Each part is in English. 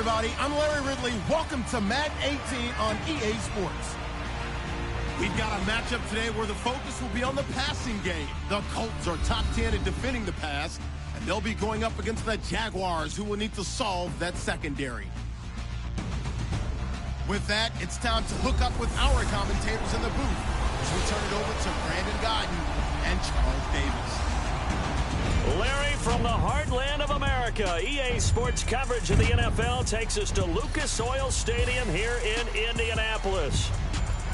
everybody. I'm Larry Ridley. Welcome to Madden 18 on EA Sports. We've got a matchup today where the focus will be on the passing game. The Colts are top 10 at defending the pass, and they'll be going up against the Jaguars, who will need to solve that secondary. With that, it's time to hook up with our commentators in the booth as we turn it over to Brandon Godden and Charles Davis. Larry, from the heartland of America, EA Sports coverage of the NFL takes us to Lucas Oil Stadium here in Indianapolis.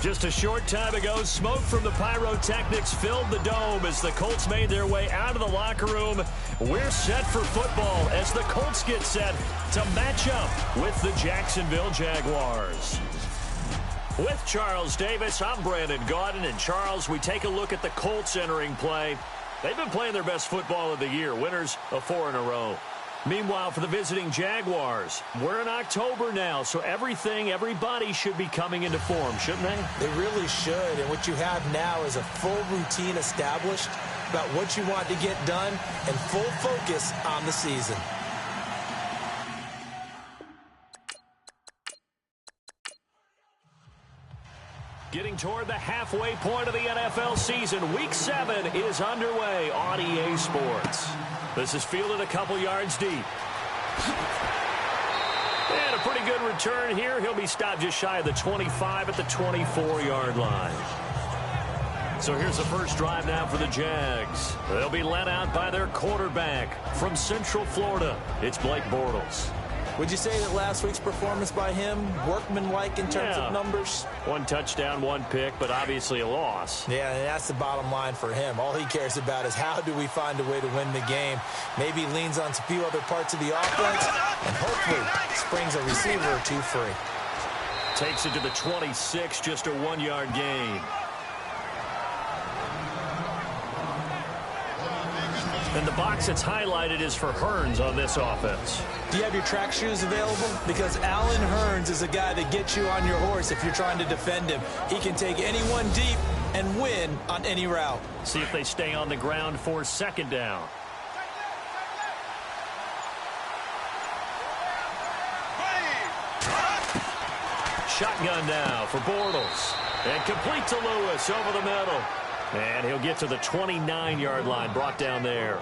Just a short time ago, smoke from the pyrotechnics filled the dome as the Colts made their way out of the locker room. We're set for football as the Colts get set to match up with the Jacksonville Jaguars. With Charles Davis, I'm Brandon Gaudin. And Charles, we take a look at the Colts entering play. They've been playing their best football of the year, winners of 4 in a row. Meanwhile, for the visiting Jaguars, we're in October now, so everybody should be coming into form, shouldn't they? They really should, and what you have now is a full routine established about what you want to get done and full focus on the season. Getting toward the halfway point of the NFL season, Week 7 is underway on EA Sports. This is fielded a couple yards deep. And a pretty good return here. He'll be stopped just shy of the 25 at the 24-yard line. So here's the first drive now for the Jags. They'll be led out by their quarterback from Central Florida. It's Blake Bortles. Would you say that last week's performance by him, workmanlike in terms of numbers? 1 touchdown, 1 pick, but obviously a loss. Yeah, and that's the bottom line for him. All he cares about is how do we find a way to win the game. Maybe leans on a few other parts of the offense, and hopefully springs a receiver or two free. Takes it to the 26, just a 1-yard gain. And the box that's highlighted is for Hearns on this offense. Do you have your track shoes available? Because Allen Hearns is a guy that gets you on your horse if you're trying to defend him. He can take anyone deep and win on any route. See if they stay on the ground for second down. Shotgun now for Bortles. And complete to Lewis over the middle. And he'll get to the 29-yard line, brought down there.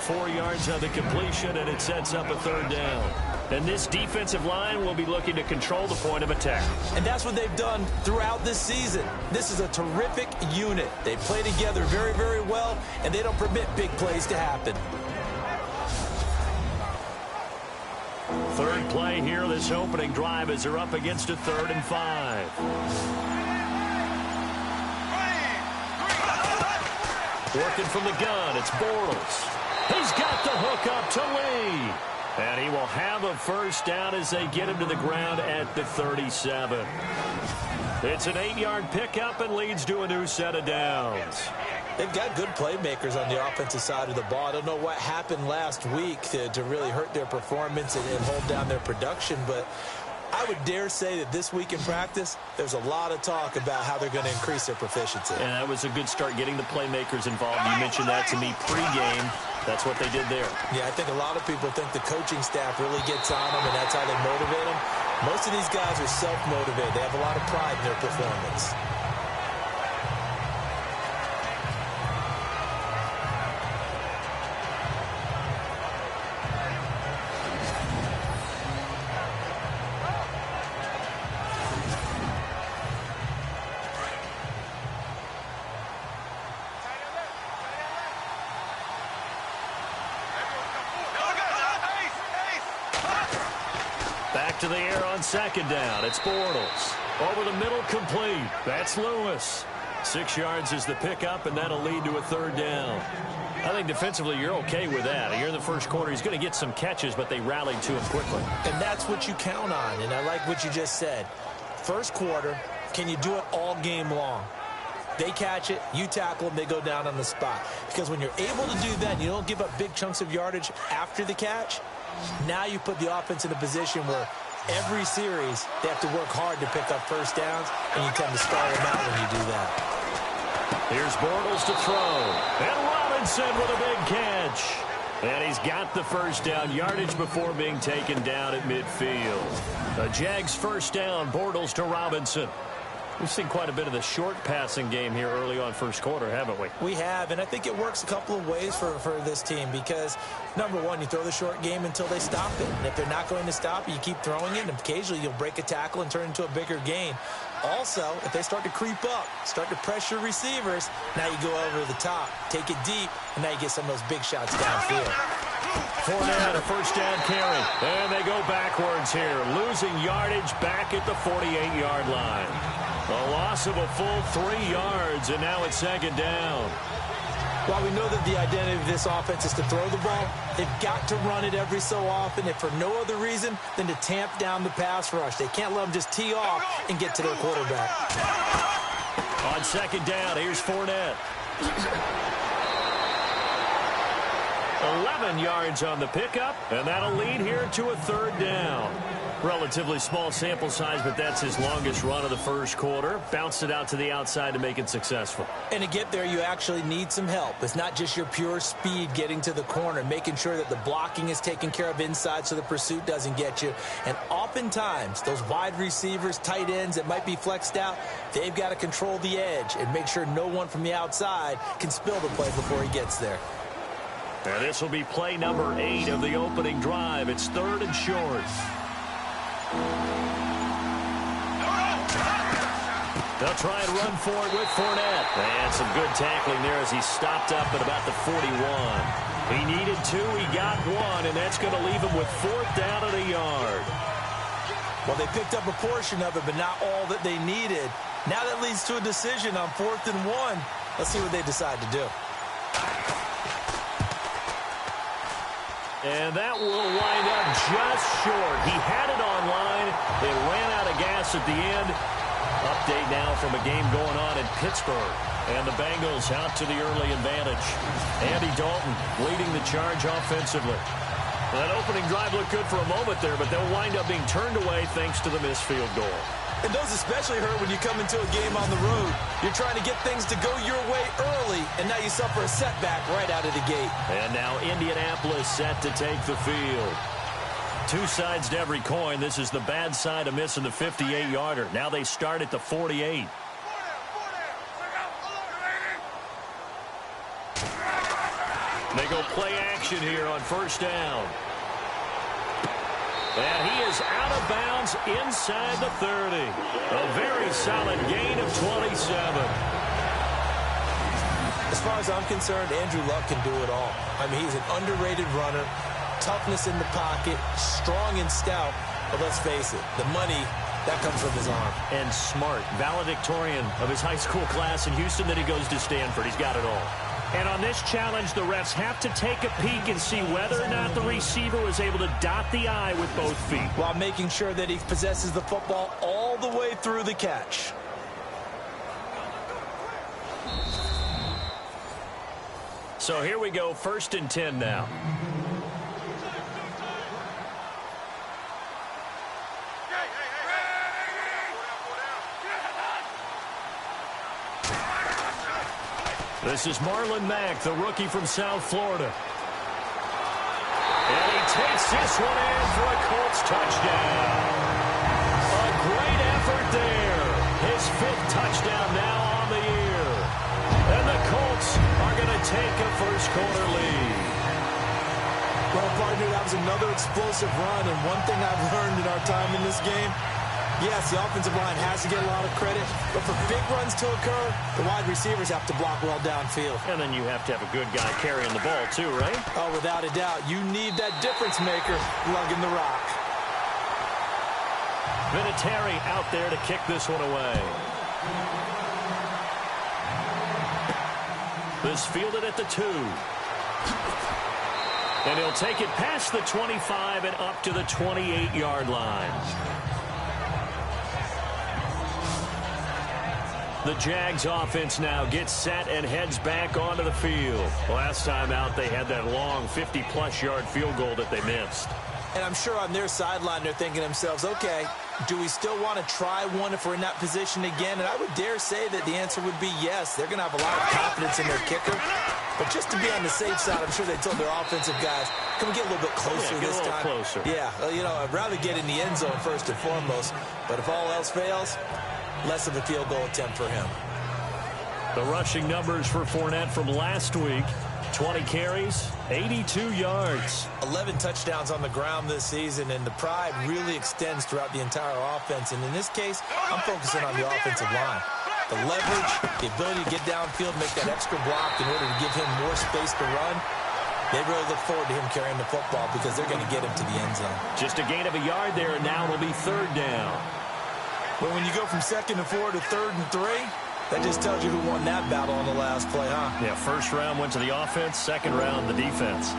4 yards on the completion, and it sets up a third down. And this defensive line will be looking to control the point of attack. And that's what they've done throughout this season. This is a terrific unit. They play together very, very well, and they don't permit big plays to happen. Third play here, this opening drive, as they're up against a 3rd and 5. Working from the gun, it's Bortles. He's got the hook up to Lee. And he will have a first down as they get him to the ground at the 37. It's an 8-yard pickup and leads to a new set of downs. They've got good playmakers on the offensive side of the ball. I don't know what happened last week to really hurt their performance and hold down their production, but I would dare say that this week in practice, there's a lot of talk about how they're going to increase their proficiency. And that was a good start, getting the playmakers involved. You mentioned that to me pregame. That's what they did there. Yeah, I think a lot of people think the coaching staff really gets on them, and that's how they motivate them. Most of these guys are self-motivated. They have a lot of pride in their performance. Back to the air on second down. It's Bortles. Over the middle, complete. That's Lewis. 6 yards is the pickup, and that'll lead to a third down. I think defensively you're okay with that. Here in the first quarter, he's going to get some catches, but they rallied to him quickly. And that's what you count on, and I like what you just said. First quarter, can you do it all game long? They catch it, you tackle them, they go down on the spot. Because when you're able to do that and you don't give up big chunks of yardage after the catch, now you put the offense in a position where every series they have to work hard to pick up first downs, and you tend to stall them out when you do that. Here's Bortles to throw. And Robinson with a big catch. And he's got the first down, yardage before being taken down at midfield. The Jags first down, Bortles to Robinson. We've seen quite a bit of the short passing game here early on first quarter, haven't we? We have, and I think it works a couple of ways for this team because, number one, you throw the short game until they stop it. And if they're not going to stop it, you keep throwing it, and occasionally you'll break a tackle and turn it into a bigger gain. Also, if they start to creep up, start to pressure receivers, now you go over the top, take it deep, and now you get some of those big shots downfield. Fournette, a first down carry. And they go backwards here, losing yardage back at the 48-yard line. A loss of a full 3 yards, and now it's second down. While we know that the identity of this offense is to throw the ball, they've got to run it every so often, if for no other reason than to tamp down the pass rush. They can't let them just tee off and get to their quarterback. On second down, here's Fournette. 11 yards on the pickup, and that'll lead here to a third down. Relatively small sample size, but that's his longest run of the first quarter. Bounced it out to the outside to make it successful. And to get there, you actually need some help. It's not just your pure speed getting to the corner, making sure that the blocking is taken care of inside so the pursuit doesn't get you. And oftentimes, those wide receivers, tight ends that might be flexed out, they've got to control the edge and make sure no one from the outside can spill the play before he gets there. And this will be play number 8 of the opening drive. It's third and short. They'll try and run for it with Fournette. And some good tackling there as he stopped up at about the 41. He needed 2, he got 1, and that's going to leave him with 4th down at a yard. Well, they picked up a portion of it, but not all that they needed. Now that leads to a decision on 4th and 1. Let's see what they decide to do. And that will wind up just short. He had it on line. It ran out of gas at the end. Update now from a game going on in Pittsburgh. And the Bengals out to the early advantage. Andy Dalton leading the charge offensively. That opening drive looked good for a moment there, but they'll wind up being turned away thanks to the missed field goal. And those especially hurt when you come into a game on the road. You're trying to get things to go your way early, and now you suffer a setback right out of the gate. And now Indianapolis set to take the field. 2 sides to every coin. This is the bad side of missing the 58-yarder. Now they start at the 48. They go play action here on first down. And he is out of bounds inside the 30. A very solid gain of 27. As far as I'm concerned, Andrew Luck can do it all. I mean, he's an underrated runner, toughness in the pocket, strong and stout. But let's face it, the money, that comes from his arm. And smart, valedictorian of his high school class in Houston, then he goes to Stanford. He's got it all. And on this challenge, the refs have to take a peek and see whether or not the receiver was able to dot the I with both feet, while making sure that he possesses the football all the way through the catch. So here we go, 1st and 10 now. This is Marlon Mack, the rookie from South Florida. And he takes this one in for a Colts touchdown. A great effort there. His 5th touchdown now on the year. And the Colts are going to take a first quarter lead. Well, partner, that was another explosive run. And one thing I've learned in our time in this game, yes, the offensive line has to get a lot of credit, but for big runs to occur, the wide receivers have to block well downfield. And then you have to have a good guy carrying the ball too, right? Oh, without a doubt. You need that difference maker lugging the rock. Vinatieri out there to kick this one away. This fielded at the 2. And he'll take it past the 25 and up to the 28-yard line. The Jags offense now gets set and heads back onto the field. Last time out, they had that long 50-plus yard field goal that they missed. And I'm sure on their sideline, they're thinking to themselves, okay, do we still want to try one if we're in that position again? And I would dare say that the answer would be yes. They're going to have a lot of confidence in their kicker. But just to be on the safe side, I'm sure they told their offensive guys, can we get a little bit closer this time? Closer. Yeah, you know, I'd rather get in the end zone first and foremost. But if all else fails, less of a field goal attempt for him. The rushing numbers for Fournette from last week. 20 carries, 82 yards. 11 touchdowns on the ground this season, and the pride really extends throughout the entire offense. And in this case, I'm focusing on the offensive line. The leverage, the ability to get downfield, make that extra block in order to give him more space to run. They really look forward to him carrying the football because they're going to get him to the end zone. Just a gain of a yard there, and now it'll be third down. Well, when you go from 2nd and 4 to 3rd and 3, that just tells you who won that battle on the last play, huh? Yeah, first round went to the offense, second round the defense.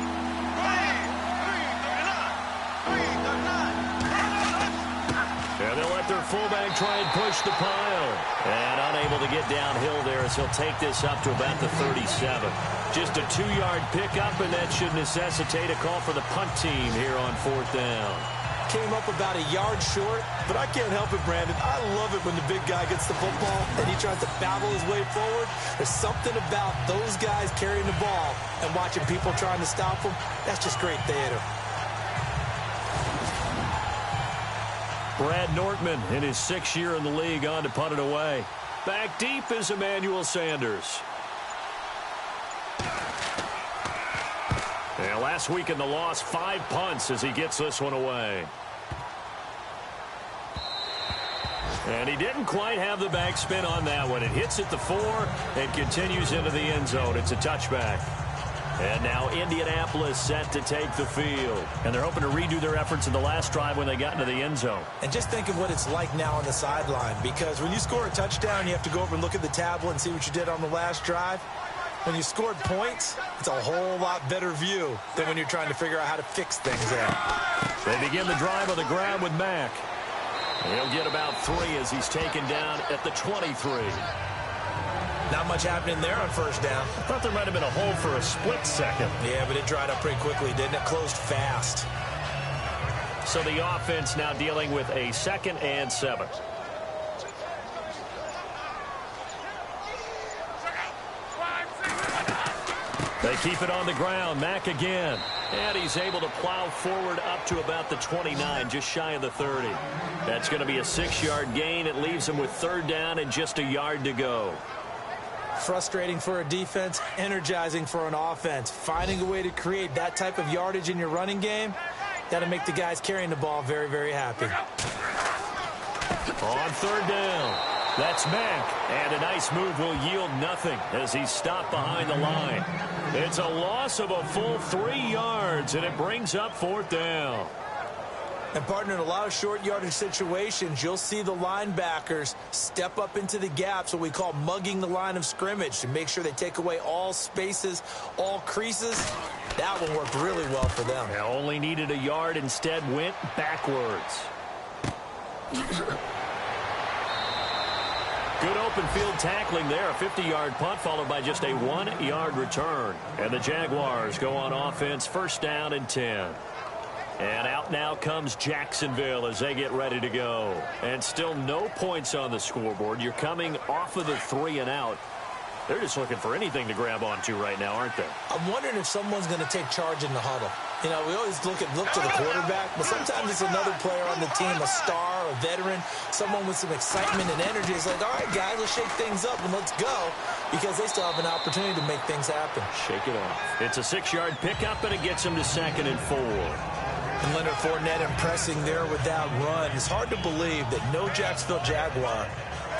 And they'll let their fullback try and push the pile. And unable to get downhill there as he'll take this up to about the 37. Just a 2-yard pickup, and that should necessitate a call for the punt team here on 4th down. Came up about a yard short, but I can't help it, Brandon. I love it when the big guy gets the football and he tries to battle his way forward. There's something about those guys carrying the ball and watching people trying to stop them. That's just great theater. Brad Nortman in his 6th year in the league on to punt it away. Back deep is Emmanuel Sanders. Yeah, last week in the loss, 5 punts as he gets this one away. And he didn't quite have the backspin on that one. It hits at the 4 and continues into the end zone. It's a touchback. And now Indianapolis set to take the field. And they're hoping to redo their efforts in the last drive when they got into the end zone. And just think of what it's like now on the sideline, because when you score a touchdown, you have to go over and look at the tablet and see what you did on the last drive. When you scored points, it's a whole lot better view than when you're trying to figure out how to fix things there. They begin the drive on the ground with Mack. He'll get about 3 as he's taken down at the 23. Not much happening there on first down. I thought there might have been a hole for a split second. Yeah, but it dried up pretty quickly, didn't it? Closed fast. So the offense now dealing with a 2nd and 7. They keep it on the ground. Mack again. And he's able to plow forward up to about the 29, just shy of the 30. That's going to be a 6-yard gain. It leaves him with 3rd down and just a yard to go. Frustrating for a defense, energizing for an offense. Finding a way to create that type of yardage in your running game, that'll make the guys carrying the ball very, very happy. On 3rd down, that's Mack. And a nice move will yield nothing as he's stopped behind the line. It's a loss of a full 3 yards, and it brings up 4th down. And, partner, in a lot of short yardage situations, you'll see the linebackers step up into the gaps, what we call mugging the line of scrimmage, to make sure they take away all spaces, all creases. That one worked really well for them. They only needed a yard, instead went backwards. Good open field tackling there. A 50-yard punt followed by just a 1-yard return. And the Jaguars go on offense, 1st down and 10. And out now comes Jacksonville as they get ready to go. And still no points on the scoreboard. You're coming off of the 3 and out. They're just looking for anything to grab onto right now, aren't they? I'm wondering if someone's going to take charge in the huddle. You know, we always look to the quarterback, but sometimes it's another player on the team, a star, a veteran, someone with some excitement and energy. It's like, all right, guys, let's shake things up and let's go, because they still have an opportunity to make things happen. Shake it off. It's a 6-yard pickup, and it gets them to 2nd and 4. And Leonard Fournette impressing there with that run. It's hard to believe that no Jacksonville Jaguar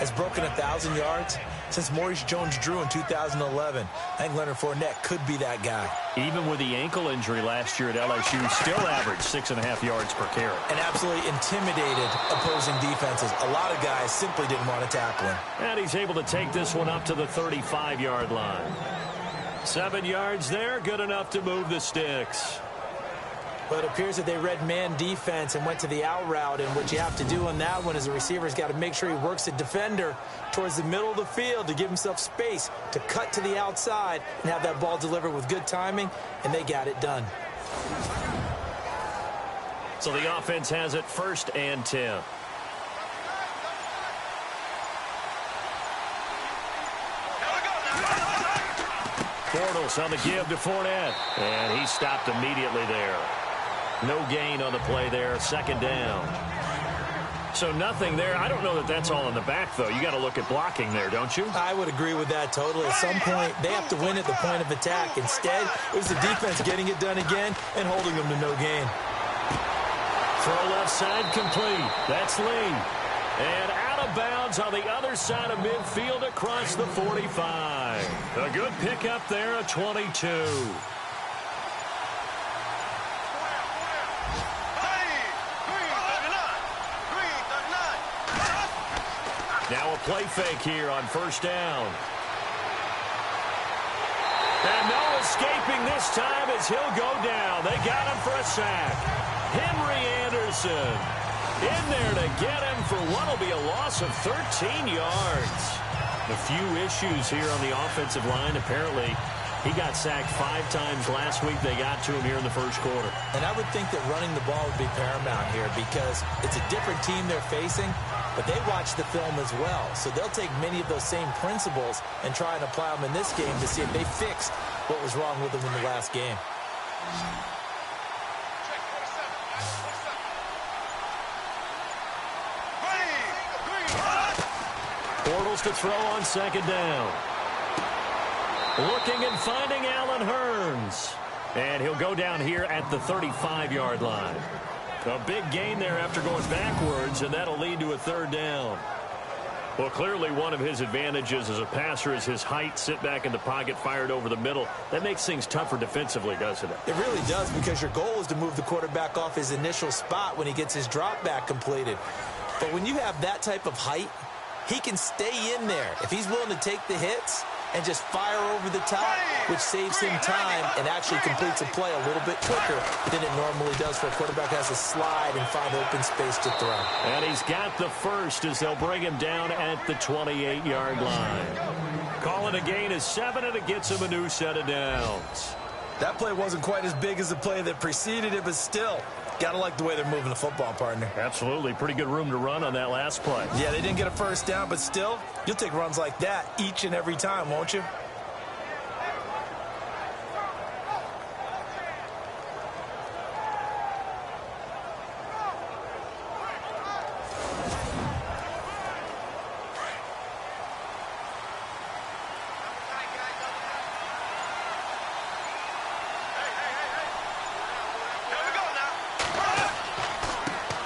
has broken 1,000 yards since Maurice Jones-Drew in 2011. I think Leonard Fournette could be that guy. Even with the ankle injury last year at LSU, still averaged 6.5 yards per carry. And absolutely intimidated opposing defenses. A lot of guys simply didn't want to tackle him. And he's able to take this one up to the 35-yard line. 7 yards there, good enough to move the sticks. But it appears that they read man defense and went to the out route. And what you have to do on that one is the receiver's got to make sure he works the defender towards the middle of the field to give himself space to cut to the outside and have that ball delivered with good timing, and they got it done. So the offense has it 1st and 10. Bortles on the give to Fournette. And he stopped immediately there. No gain on the play there. Second down. So nothing there. I don't know that that's all in the back, though. You got to look at blocking there, don't you? I would agree with that totally. At some point, they have to win at the point of attack. Instead, it was the defense getting it done again and holding them to no gain. Throw left side complete. That's Lee. And out of bounds on the other side of midfield across the 45. A good pickup there, a 22. Now a play fake here on first down. And no escaping this time as he'll go down. They got him for a sack. Henry Anderson in there to get him for what will be a loss of 13 yards. A few issues here on the offensive line. Apparently, he got sacked 5 times last week. They got to him here in the first quarter. And I would think that running the ball would be paramount here because it's a different team they're facing, but they watch the film as well. So they'll take many of those same principles and try and apply them in this game to see if they fixed what was wrong with them in the last game. Bortles to throw on second down. Looking and finding Allen Hurns. And he'll go down here at the 35-yard line. A big gain there after going backwards, and that'll lead to a third down. Well, clearly one of his advantages as a passer is his height. Sit back in the pocket, fired over the middle. That makes things tougher defensively, doesn't it? It really does, because your goal is to move the quarterback off his initial spot when he gets his drop back completed. But when you have that type of height, he can stay in there if he's willing to take the hits and just fire over the top, which saves him time and actually completes a play a little bit quicker than it normally does for a quarterback who has to slide and find open space to throw. And he's got the first as they'll bring him down at the 28-yard line. Calling a gain of 7, and it gets him a new set of downs. That play wasn't quite as big as the play that preceded it, but still, gotta like the way they're moving the football, partner. Absolutely. Pretty good room to run on that last play. Yeah, they didn't get a first down, but still, you'll take runs like that each and every time, won't you?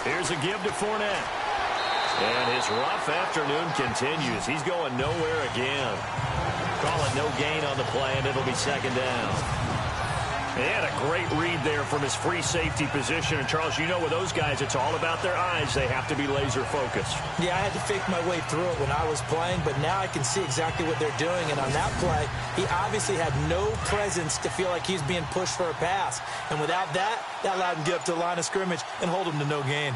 Here's a give to Fournette. And his rough afternoon continues. He's going nowhere again. Call it no gain on the play, and it'll be second down. He had a great read there from his free safety position. And, Charles, you know with those guys, it's all about their eyes. They have to be laser focused. Yeah, I had to fake my way through it when I was playing, but now I can see exactly what they're doing. And on that play, he obviously had no presence to feel like he's being pushed for a pass. And without that, that allowed him to get up to the line of scrimmage and hold him to no gain.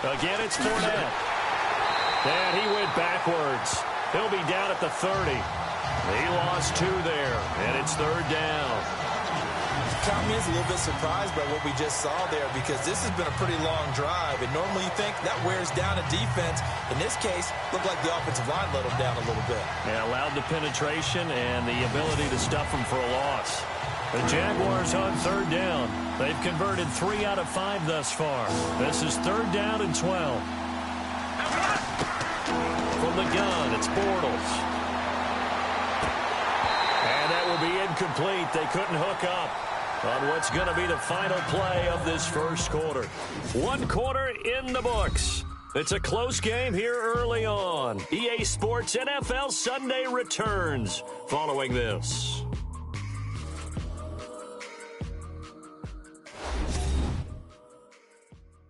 Again, it's Fournette. And he went backwards. He'll be down at the 30. He lost 2 there, and it's third down. Caught me as a little bit surprised by what we just saw there, because this has been a pretty long drive, and normally you think that wears down a defense. In this case, looked like the offensive line let them down a little bit. Yeah, allowed the penetration and the ability to stuff them for a loss. The Jaguars on third down. They've converted 3 out of 5 thus far. This is third down and 12. From the gun, it's Bortles. And that will be incomplete. They couldn't hook up on what's going to be the final play of this first quarter. 1 quarter in the books. It's a close game here early on. EA Sports NFL Sunday returns following this.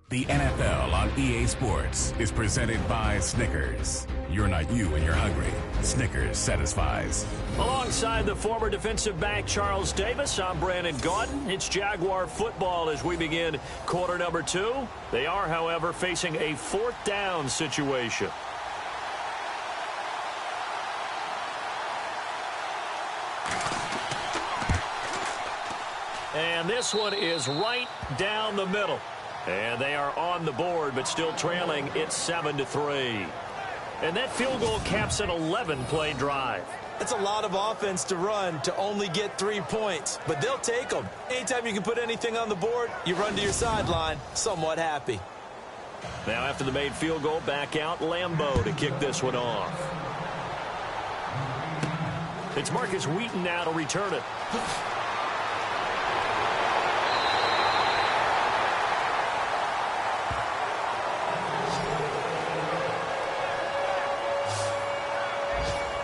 The NFL on EA Sports is presented by Snickers. You're not you when you're hungry. Snickers satisfies. Alongside the former defensive back Charles Davis, I'm Brandon Gaudin. It's Jaguar football as we begin quarter number 2. They are, however, facing a 4th down situation. And this one is right down the middle. And they are on the board, but still trailing. It's 7-3. And that field goal caps an 11-play drive. It's a lot of offense to run to only get 3 points, but they'll take them. Anytime you can put anything on the board, you run to your sideline, somewhat happy. Now after the made field goal, back out Lambeau to kick this one off. It's Marcus Wheaton now to return it.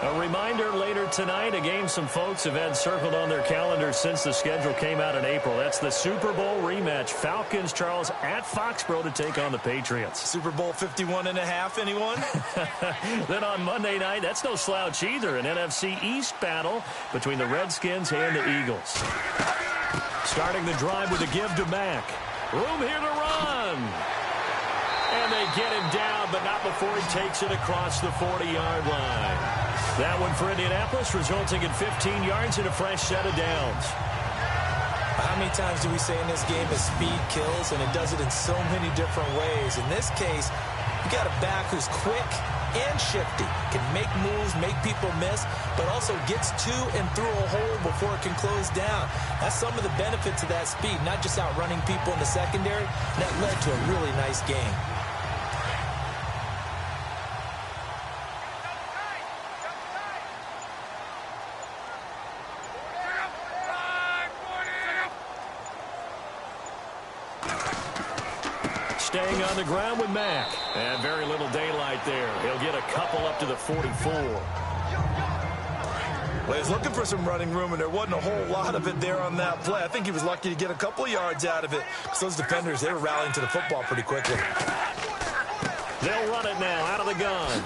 A reminder later tonight, a game some folks have had circled on their calendars since the schedule came out in April. That's the Super Bowl rematch. Falcons, Charles, at Foxborough to take on the Patriots. Super Bowl 51.5, anyone? Then on Monday night, that's no slouch either. An NFC East battle between the Redskins and the Eagles. Starting the drive with a give to Mack. Room here to run. And they get him down, but not before he takes it across the 40-yard line. That one for Indianapolis, resulting in 15 yards and a fresh set of downs. How many times do we say in this game that speed kills, and it does it in so many different ways? In this case, you got a back who's quick and shifty, can make moves, make people miss, but also gets to and through a hole before it can close down. That's some of the benefits of that speed, not just outrunning people in the secondary. That led to a really nice game. Staying on the ground with Mack. And very little daylight there. He'll get a couple up to the 44. Well, he's looking for some running room, and there wasn't a whole lot of it there on that play. I think he was lucky to get a couple of yards out of it, because those defenders, they were rallying to the football pretty quickly. They'll run it now out of the gun.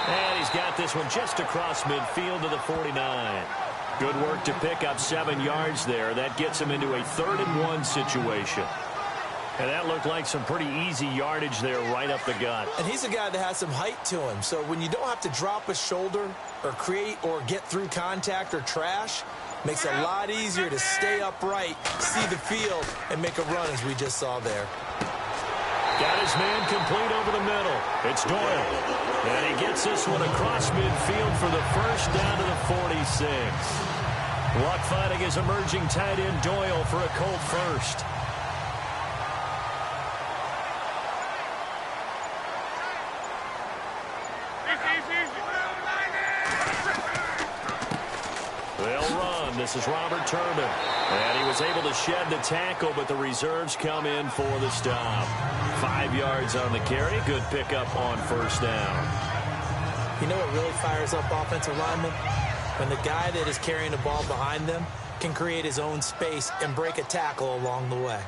And he's got this one just across midfield to the 49. Good work to pick up 7 yards there. That gets him into a 3rd-and-1 situation. And that looked like some pretty easy yardage there right up the gut. And he's a guy that has some height to him. So when you don't have to drop a shoulder or create or get through contact or trash, makes it a lot easier to stay upright, see the field, and make a run as we just saw there. Got his man complete over the middle. It's Doyle. And he gets this one across midfield for the first down to the 46. Luck finding his emerging tight end Doyle for a Colt first. They'll run. This is Robert Turbin. And he was able to shed the tackle, but the reserves come in for the stop. 5 yards on the carry. Good pickup on first down. You know what really fires up offensive linemen? When the guy that is carrying the ball behind them can create his own space and break a tackle along the way.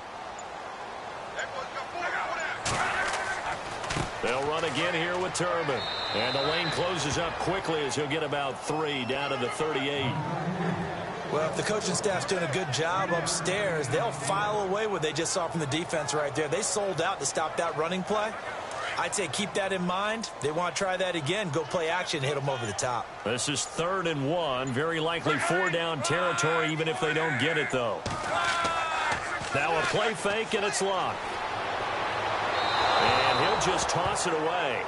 They'll run again here with Turbin. And the lane closes up quickly as he'll get about 3 down to the 38. Well, if the coaching staff's doing a good job upstairs, they'll file away what they just saw from the defense right there. They sold out to stop that running play. I'd say keep that in mind. They want to try that again. Go play action, hit them over the top. This is 3rd-and-1. Very likely 4-down territory, even if they don't get it, though. Now a play fake, and it's locked. And he'll just toss it away.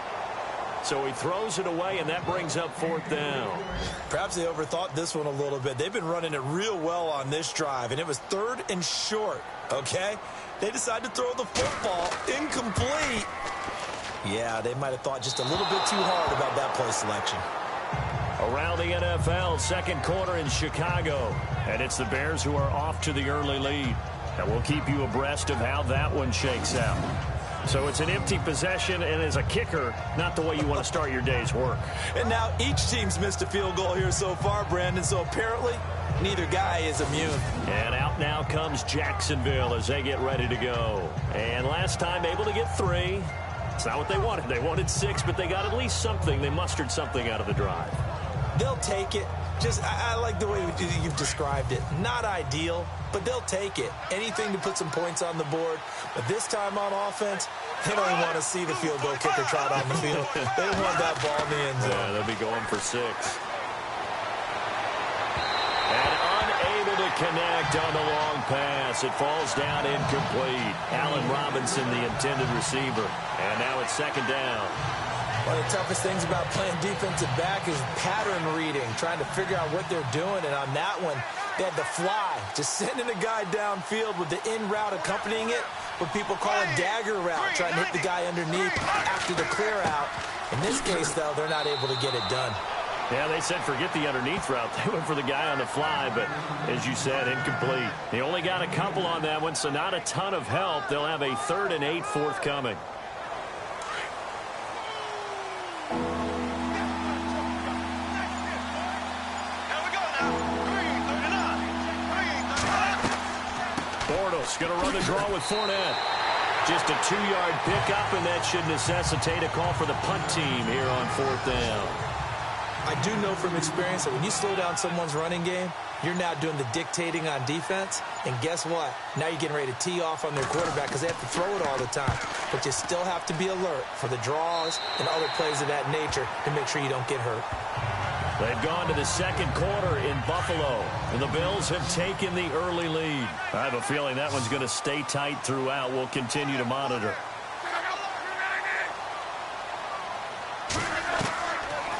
So he throws it away, and that brings up 4th down. Perhaps they overthought this one a little bit. They've been running it real well on this drive, and it was 3rd and short, okay? They decided to throw the football incomplete. Yeah, they might have thought just a little bit too hard about that play selection. Around the NFL, 2nd quarter in Chicago. And it's the Bears who are off to the early lead. And we'll keep you abreast of how that one shakes out. So it's an empty possession, and as a kicker, not the way you want to start your day's work. And now each team's missed a field goal here so far, Brandon, so apparently neither guy is immune. And out now comes Jacksonville as they get ready to go. And last time able to get 3. It's not what they wanted. They wanted 6, but they got at least something. They mustered something out of the drive. They'll take it. I like the way you've described it. Not ideal, but they'll take it. Anything to put some points on the board. But this time on offense, they don't even want to see the field goal kicker trot on the field. They don't want that ball in the end zone. Yeah, they'll be going for 6. And unable to connect on the long pass. It falls down incomplete. Allen Robinson, the intended receiver. And now it's 2nd down. One of the toughest things about playing defensive back is pattern reading, trying to figure out what they're doing. And on that one, they had the fly, just sending a guy downfield with the in route accompanying it, what people call a dagger route, trying to hit the guy underneath after the clear out. In this case, though, they're not able to get it done. Yeah, they said forget the underneath route. They went for the guy on the fly, but as you said, incomplete. They only got a couple on that one, so not a ton of help. They'll have a 3rd and 8 forthcoming. Bortles going to run the draw with Fournette. Just a 2-yard pickup, and that should necessitate a call for the punt team here on 4th down. I do know from experience that when you slow down someone's running game, you're now doing the dictating on defense. And guess what? Now you're getting ready to tee off on their quarterback because they have to throw it all the time. But you still have to be alert for the draws and other plays of that nature to make sure you don't get hurt. They've gone to the 2nd quarter in Buffalo, and the Bills have taken the early lead. I have a feeling that one's going to stay tight throughout. We'll continue to monitor.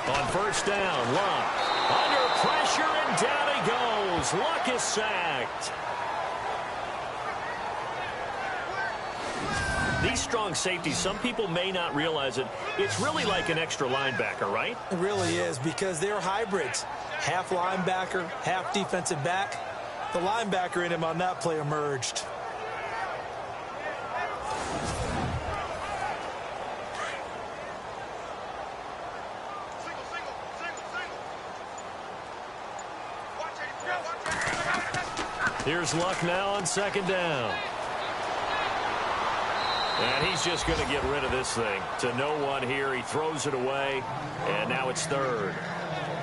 On 1st down, Luck under pressure, and down he goes. Luck is sacked. These strong safeties, some people may not realize it. It's really like an extra linebacker, right? It really is, because they're hybrids. Half linebacker, half defensive back. The linebacker in him on that play emerged. Here's Luck now on 2nd down. And he's just going to get rid of this thing. To no one here. He throws it away. And now it's 3rd.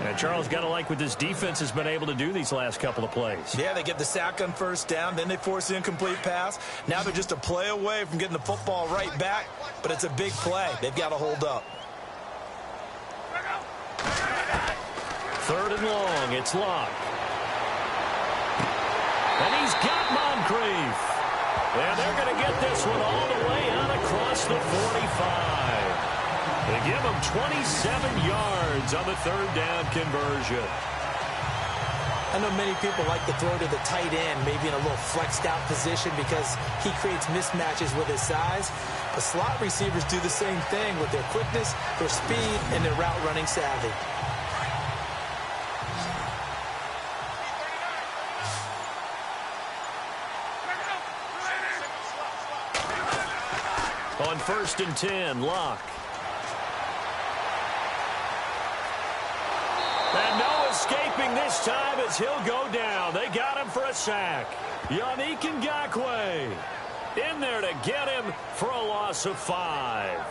And Charles, got to like what this defense has been able to do these last couple of plays. Yeah, they get the sack on 1st down. Then they force the incomplete pass. Now they're just a play away from getting the football right back. But it's a big play. They've got to hold up. 3rd and long. It's Luck. And he's got Moncrief. And they're going to get this one all the way out across the 45. They give him 27 yards on the 3rd down conversion. I know many people like to throw to the tight end, maybe in a little flexed out position because he creates mismatches with his size. But slot receivers do the same thing with their quickness, their speed, and their route running savvy. On 1st and 10, Luck. And no escaping this time as he'll go down. They got him for a sack. Yannick Ngakoue in there to get him for a loss of 5.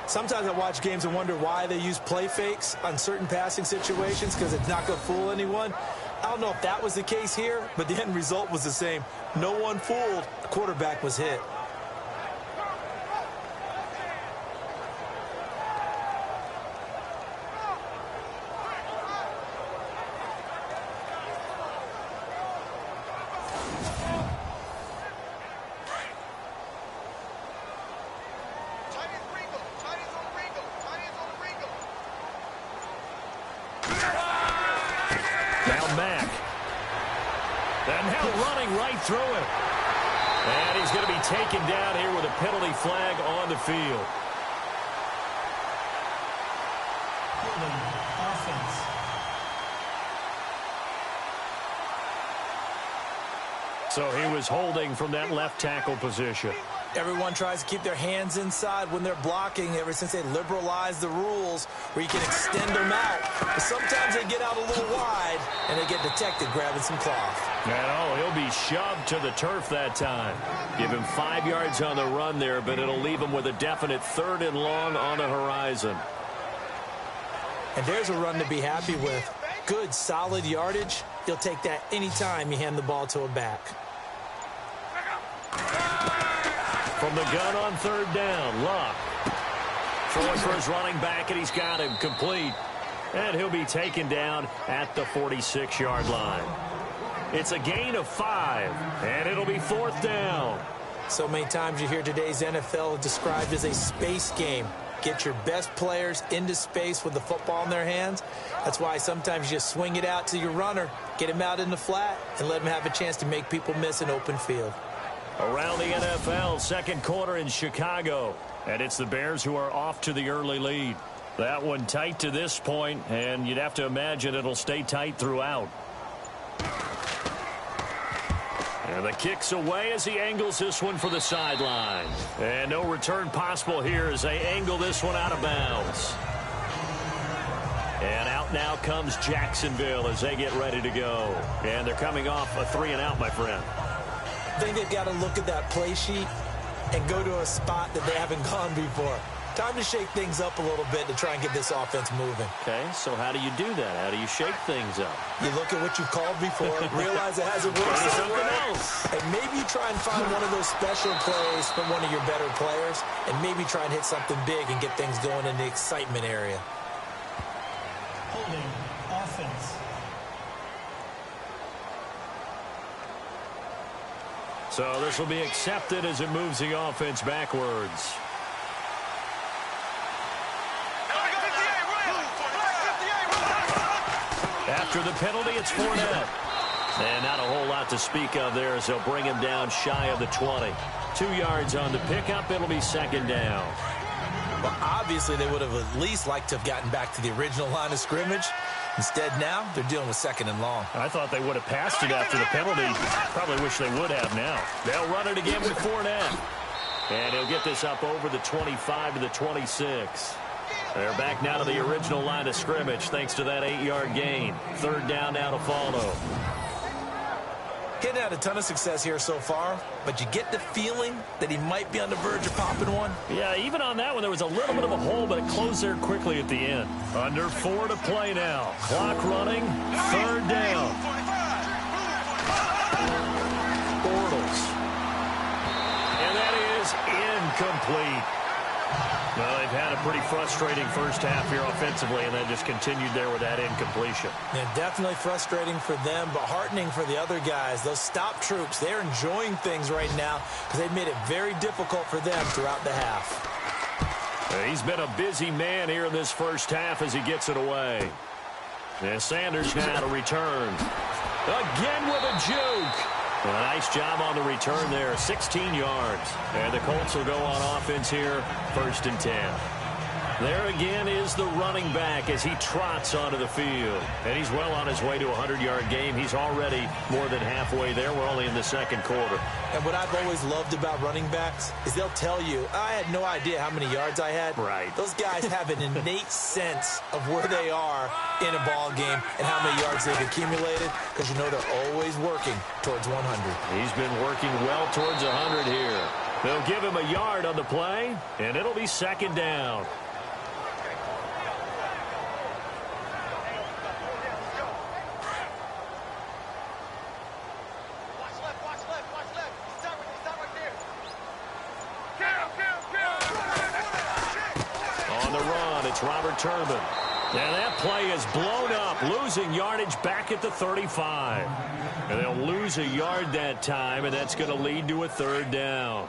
Sometimes I watch games and wonder why they use play fakes on certain passing situations because it's not going to fool anyone. I don't know if that was the case here, but the end result was the same. No one fooled. The quarterback was hit. Through it. And he's going to be taken down here with a penalty flag on the field. So he was holding from that left tackle position. Everyone tries to keep their hands inside when they're blocking ever since they liberalized the rules where you can extend them out. But sometimes they get out a little wide and they get detected grabbing some cloth. And he'll be shoved to the turf that time. Give him 5 yards on the run there, but it'll leave him with a definite 3rd and long on the horizon. And there's a run to be happy with. Good, solid yardage. You'll take that anytime you hand the ball to a back. From the gun on 3rd down, Luck. Throwing for his running back, and he's got him complete. And he'll be taken down at the 46-yard line. It's a gain of 5, and it'll be 4th down. So many times you hear today's NFL described as a space game. Get your best players into space with the football in their hands. That's why sometimes you just swing it out to your runner, get him out in the flat, and let him have a chance to make people miss an open field. Around the NFL, second quarter in Chicago. And it's the Bears who are off to the early lead. That one tight to this point, and you'd have to imagine it'll stay tight throughout. And the kick's away as he angles this one for the sideline. And no return possible here as they angle this one out of bounds. And out now comes Jacksonville as they get ready to go. And they're coming off a 3-and-out, my friend. I think they've got to look at that play sheet and go to a spot that they haven't gone before. Time to shake things up a little bit to try and get this offense moving. Okay, so how do you do that? How do you shake things up? You look at what you've called before, realize it hasn't worked something else. and maybe you try and find one of those special plays from one of your better players, and maybe try and hit something big and get things going in the excitement area. Holding offense. So this will be accepted as it moves the offense backwards. After the penalty, it's Fournette. And not a whole lot to speak of there as they'll bring him down shy of the 20. 2 yards on the pickup. It'll be second down. Well, obviously, they would have at least liked to have gotten back to the original line of scrimmage. Instead, now, they're dealing with second and long. I thought they would have passed it after the penalty. Probably wish they would have now. They'll run it again with Fournette. And he'll get this up over the 25 to the 26. They're back now to the original line of scrimmage thanks to that 8-yard gain. Third down now to follow. Getting had a ton of success here so far, but you get the feeling that he might be on the verge of popping one. Yeah, even on that one, there was a little bit of a hole, but it closed there quickly at the end. Under 4 to play now. Clock running. Third down. Bortles. And that is incomplete. Well, they've had a pretty frustrating first half here offensively, and then just continued there with that incompletion. Yeah, definitely frustrating for them, but heartening for the other guys. Those stop troops, they're enjoying things right now because they've made it very difficult for them throughout the half. He's been a busy man here in this first half as he gets it away. And Sanders now to return. Again with a juke. A nice job on the return there, 16 yards. And the Colts will go on offense here, 1st and 10. There again is the running back as he trots onto the field. And he's well on his way to a 100-yard game. He's already more than halfway there. We're only in the second quarter. And what I've always loved about running backs is they'll tell you, I had no idea how many yards I had. Right. Those guys have an innate sense of where they are in a ball game and how many yards they've accumulated because you know they're always working towards 100. He's been working well towards 100 here. They'll give him a yard on the play, and it'll be second down. Robert Turbin. And that play is blown up, losing yardage back at the 35. And they'll lose a yard that time, and that's going to lead to a third down.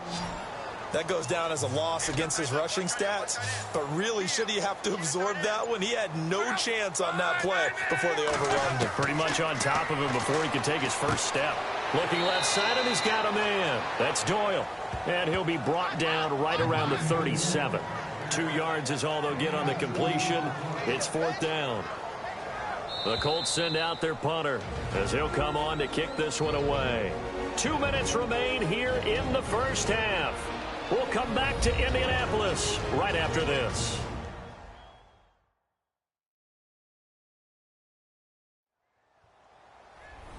That goes down as a loss against his rushing stats, but really, should he have to absorb that one? He had no chance on that play before they overwhelmed him. Pretty much on top of him before he could take his first step. Looking left side, and he's got a man. That's Doyle. And he'll be brought down right around the 37. 2 yards is all they'll get on the completion. It's 4th down. The Colts send out their punter as he'll come on to kick this one away. 2 minutes remain here in the first half. We'll come back to Indianapolis right after this.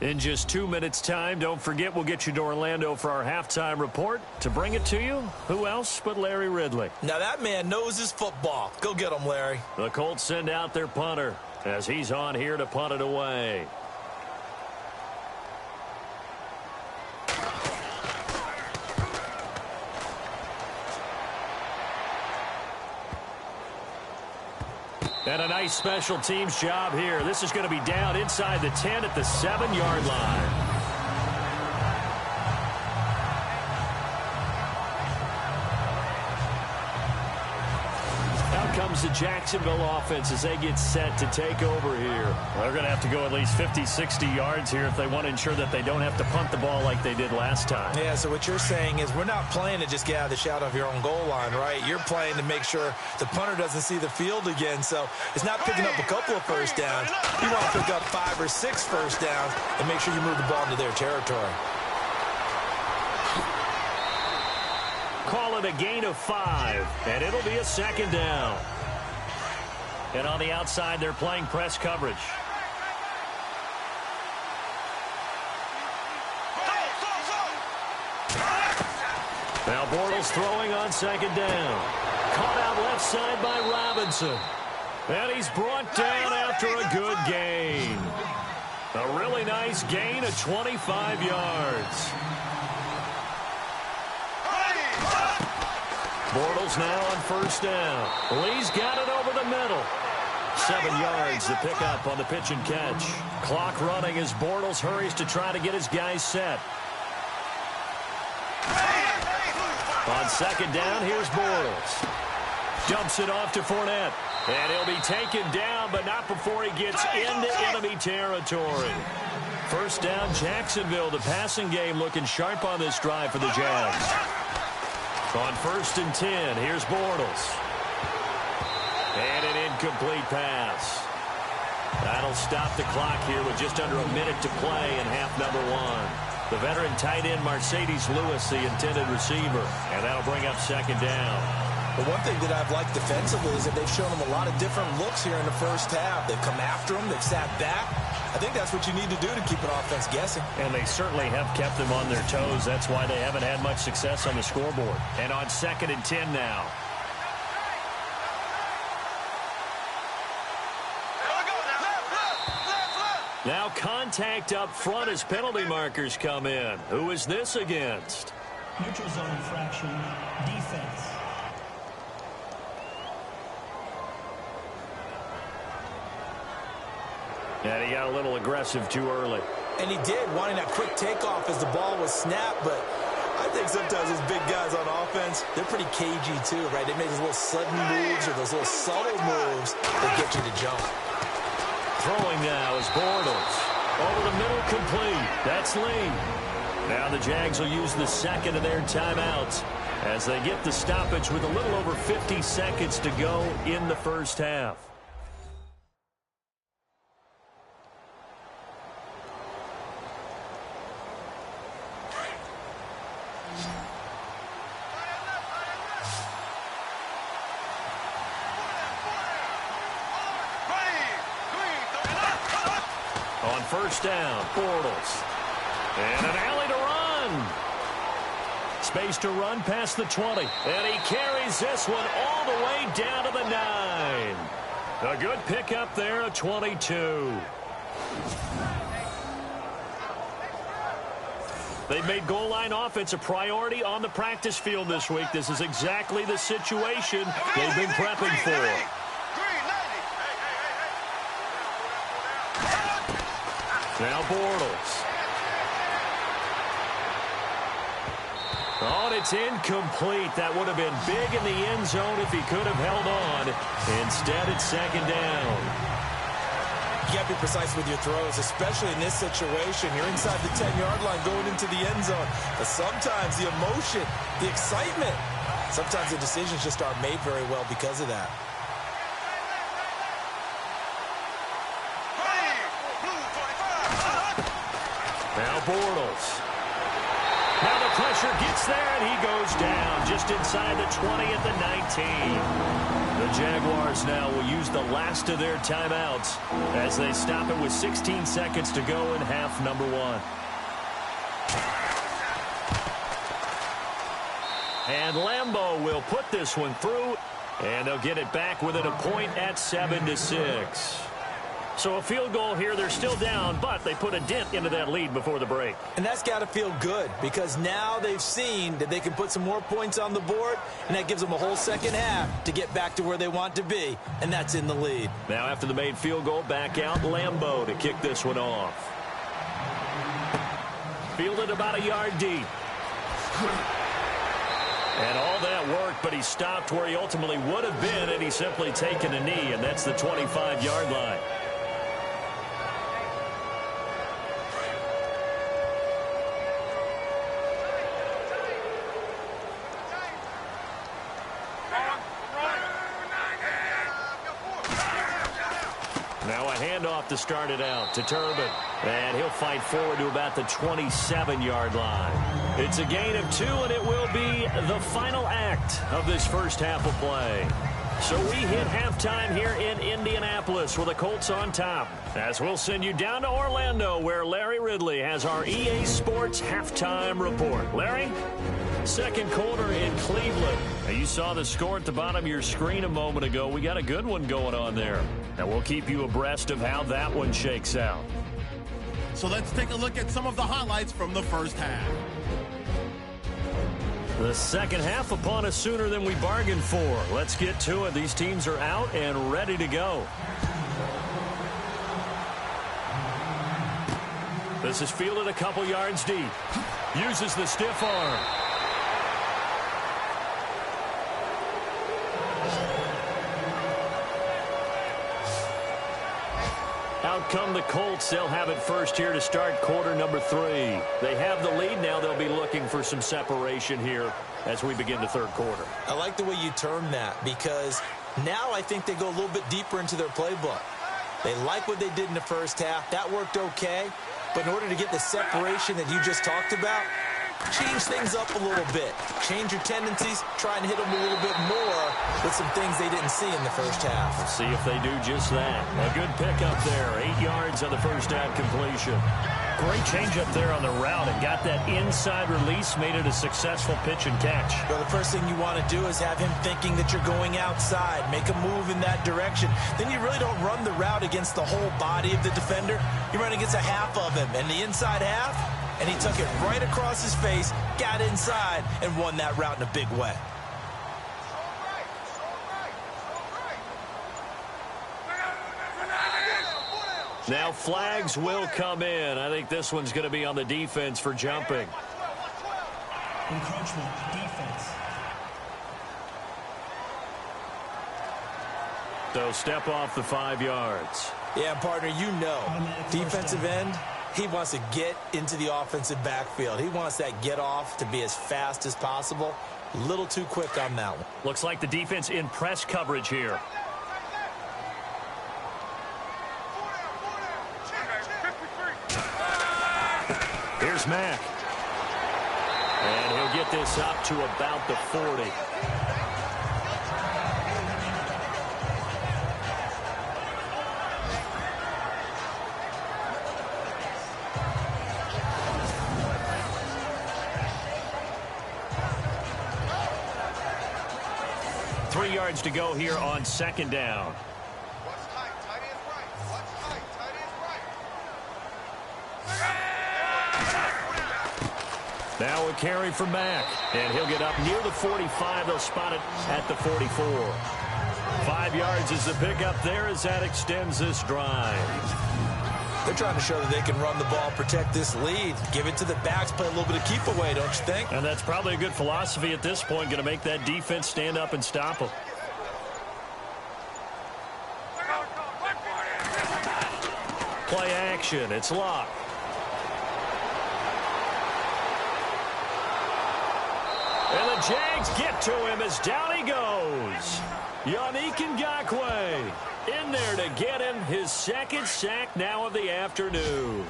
In just 2 minutes' time, don't forget we'll get you to Orlando for our halftime report. To bring it to you, who else but Larry Ridley? Now that man knows his football. Go get him, Larry. The Colts send out their punter as he's on here to punt it away. And a nice special teams job here. This is going to be down inside the 10 at the 7-yard line. comes the Jacksonville offense as they get set to take over here. Well, they're going to have to go at least 50, 60 yards here if they want to ensure that they don't have to punt the ball like they did last time. Yeah, so what you're saying is we're not playing to just get out of the shadow of your own goal line, right? You're playing to make sure the punter doesn't see the field again. So it's not picking up a couple of first downs. You want to pick up 5 or 6 first downs and make sure you move the ball into their territory. Call it a gain of 5, and it'll be a second down. And on the outside, they're playing press coverage. Now Bortles throwing on second down. Caught out left side by Robinson. And he's brought down after a good gain. A really nice gain of 25 yards. Bortles now on first down. Lee's got it over the middle. 7 yards to pick up on the pitch and catch. Clock running as Bortles hurries to try to get his guys set. On second down, here's Bortles. Dumps it off to Fournette. And he'll be taken down, but not before he gets into enemy territory. First down, Jacksonville. The passing game looking sharp on this drive for the Jags. On first and 10, here's Bortles. And an incomplete pass. That'll stop the clock here with just under a minute to play in half number 1. The veteran tight end Mercedes Lewis, the intended receiver. And that'll bring up second down. But one thing that I've liked defensively is that they've shown them a lot of different looks here in the first half. They've come after them. They've sat back. I think that's what you need to do to keep an offense guessing. And they certainly have kept them on their toes. That's why they haven't had much success on the scoreboard. And on second and 10 now. Now contact up front as penalty markers come in. Who is this against? Neutral zone infraction, defense. And he got a little aggressive too early. And he did, wanting that quick takeoff as the ball was snapped. But I think sometimes those big guys on offense, they're pretty cagey too, right? They make those little sudden moves or those little subtle moves that get you to jump. Throwing now is Bortles. Over the middle, complete. That's Lee. Now the Jags will use the second of their timeouts as they get the stoppage with a little over 50 seconds to go in the first half. On first down, Bortles. And an alley to run. Space to run past the 20. And he carries this one all the way down to the 9. A good pickup there at 22. They've made goal line offense a priority on the practice field this week. This is exactly the situation they've been prepping for. Now Bortles. Oh, and it's incomplete. That would have been big in the end zone if he could have held on. Instead, it's second down. You got to be precise with your throws, especially in this situation. You're inside the 10-yard line going into the end zone. But sometimes the emotion, the excitement, sometimes the decisions just aren't made very well because of that. Now Bortles. Now the pressure gets there, and he goes down just inside the 20 at the 19. The Jaguars now will use the last of their timeouts as they stop it with 16 seconds to go in half number 1. And Lambeau will put this one through, and they'll get it back within a point at 7-6. So a field goal here. They're still down, but they put a dent into that lead before the break. And that's got to feel good because now they've seen that they can put some more points on the board, and that gives them a whole second half to get back to where they want to be, and that's in the lead. Now after the made field goal, back out Lambeau to kick this one off. Fielded about a yard deep. And all that work, but he stopped where he ultimately would have been had he simply taken a knee, and that's the 25-yard line. Now a handoff to start it out to Turbin. And he'll fight forward to about the 27-yard line. It's a gain of 2, and it will be the final act of this first half of play. So we hit halftime here in Indianapolis with the Colts on top. As we'll send you down to Orlando, where Larry Ridley has our EA Sports halftime report. Larry? Second quarter in Cleveland. Now, you saw the score at the bottom of your screen a moment ago. We got a good one going on there. And we'll keep you abreast of how that one shakes out. So let's take a look at some of the highlights from the first half. The second half upon us sooner than we bargained for. Let's get to it. These teams are out and ready to go. This is fielded a couple yards deep. Uses the stiff arm. Out come the Colts. They'll have it first here to start quarter number 3. They have the lead now. They'll be looking for some separation here as we begin the third quarter. I like the way you term that, because now I think they go a little bit deeper into their playbook. They like what they did in the first half. That worked okay. But in order to get the separation that you just talked about, change things up a little bit. Change your tendencies. Try and hit them a little bit more with some things they didn't see in the first half. Let's see if they do just that. A good pickup there. 8 yards on the first down completion. Great change up there on the route and got that inside release, made it a successful pitch and catch. Well, the first thing you want to do is have him thinking that you're going outside, make a move in that direction. Then you really don't run the route against the whole body of the defender. You run against a half of him, and the inside half, and he took it right across his face, got inside, and won that route in a big way. Now flags will come in. I think this one's going to be on the defense for jumping. Encroachment, defense. So step off the 5 yards. Yeah, partner, you know, defensive end, he wants to get into the offensive backfield. He wants that get off to be as fast as possible. A little too quick on that one. Looks like the defense in press coverage here. Here's Mack. And he'll get this up to about the 40. Three yards to go here on second down. Now a carry for Mack, and he'll get up near the 45. They'll spot it at the 44. 5 yards is the pickup there as that extends this drive. They're trying to show that they can run the ball, protect this lead, give it to the backs, play a little bit of keep away, don't you think? And that's probably a good philosophy at this point, going to make that defense stand up and stop them. Play action, it's locked. And the Jags get to him as down he goes. Yannick Ngakoue in there to get him his second sack now of the afternoon.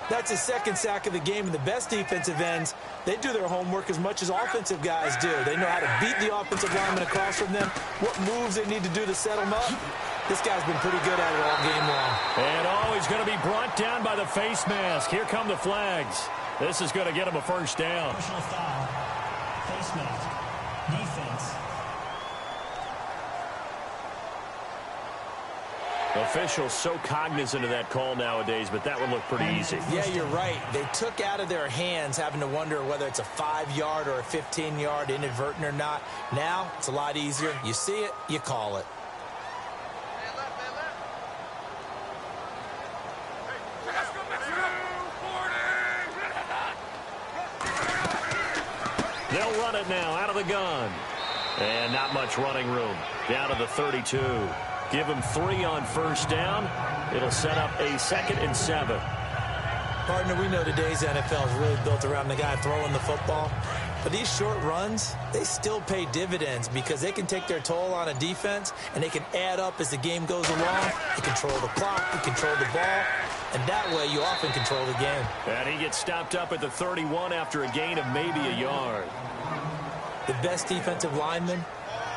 That's his second sack of the game, and the best defensive ends, they do their homework as much as offensive guys do. They know how to beat the offensive lineman across from them, what moves they need to do to set them up. This guy's been pretty good at it all game long. And he's going to be brought down by the face mask. Here come the flags. This is going to get him a first down. Personal foul. Face mask. Defense. Officials so cognizant of that call nowadays, but that would look pretty easy. Yeah, you're right. They took out of their hands having to wonder whether it's a 5-yard or a 15-yard, inadvertent or not. Now, it's a lot easier. You see it, you call it. They'll run it now out of the gun. And not much running room. Down to the 32. Give him 3 on first down. It'll set up a 2nd and 7. Partner, we know today's NFL is really built around the guy throwing the football. But these short runs, they still pay dividends because they can take their toll on a defense and they can add up as the game goes along. They control the clock, they control the ball, and that way you often control the game. And he gets stopped up at the 31 after a gain of maybe a yard. The best defensive linemen,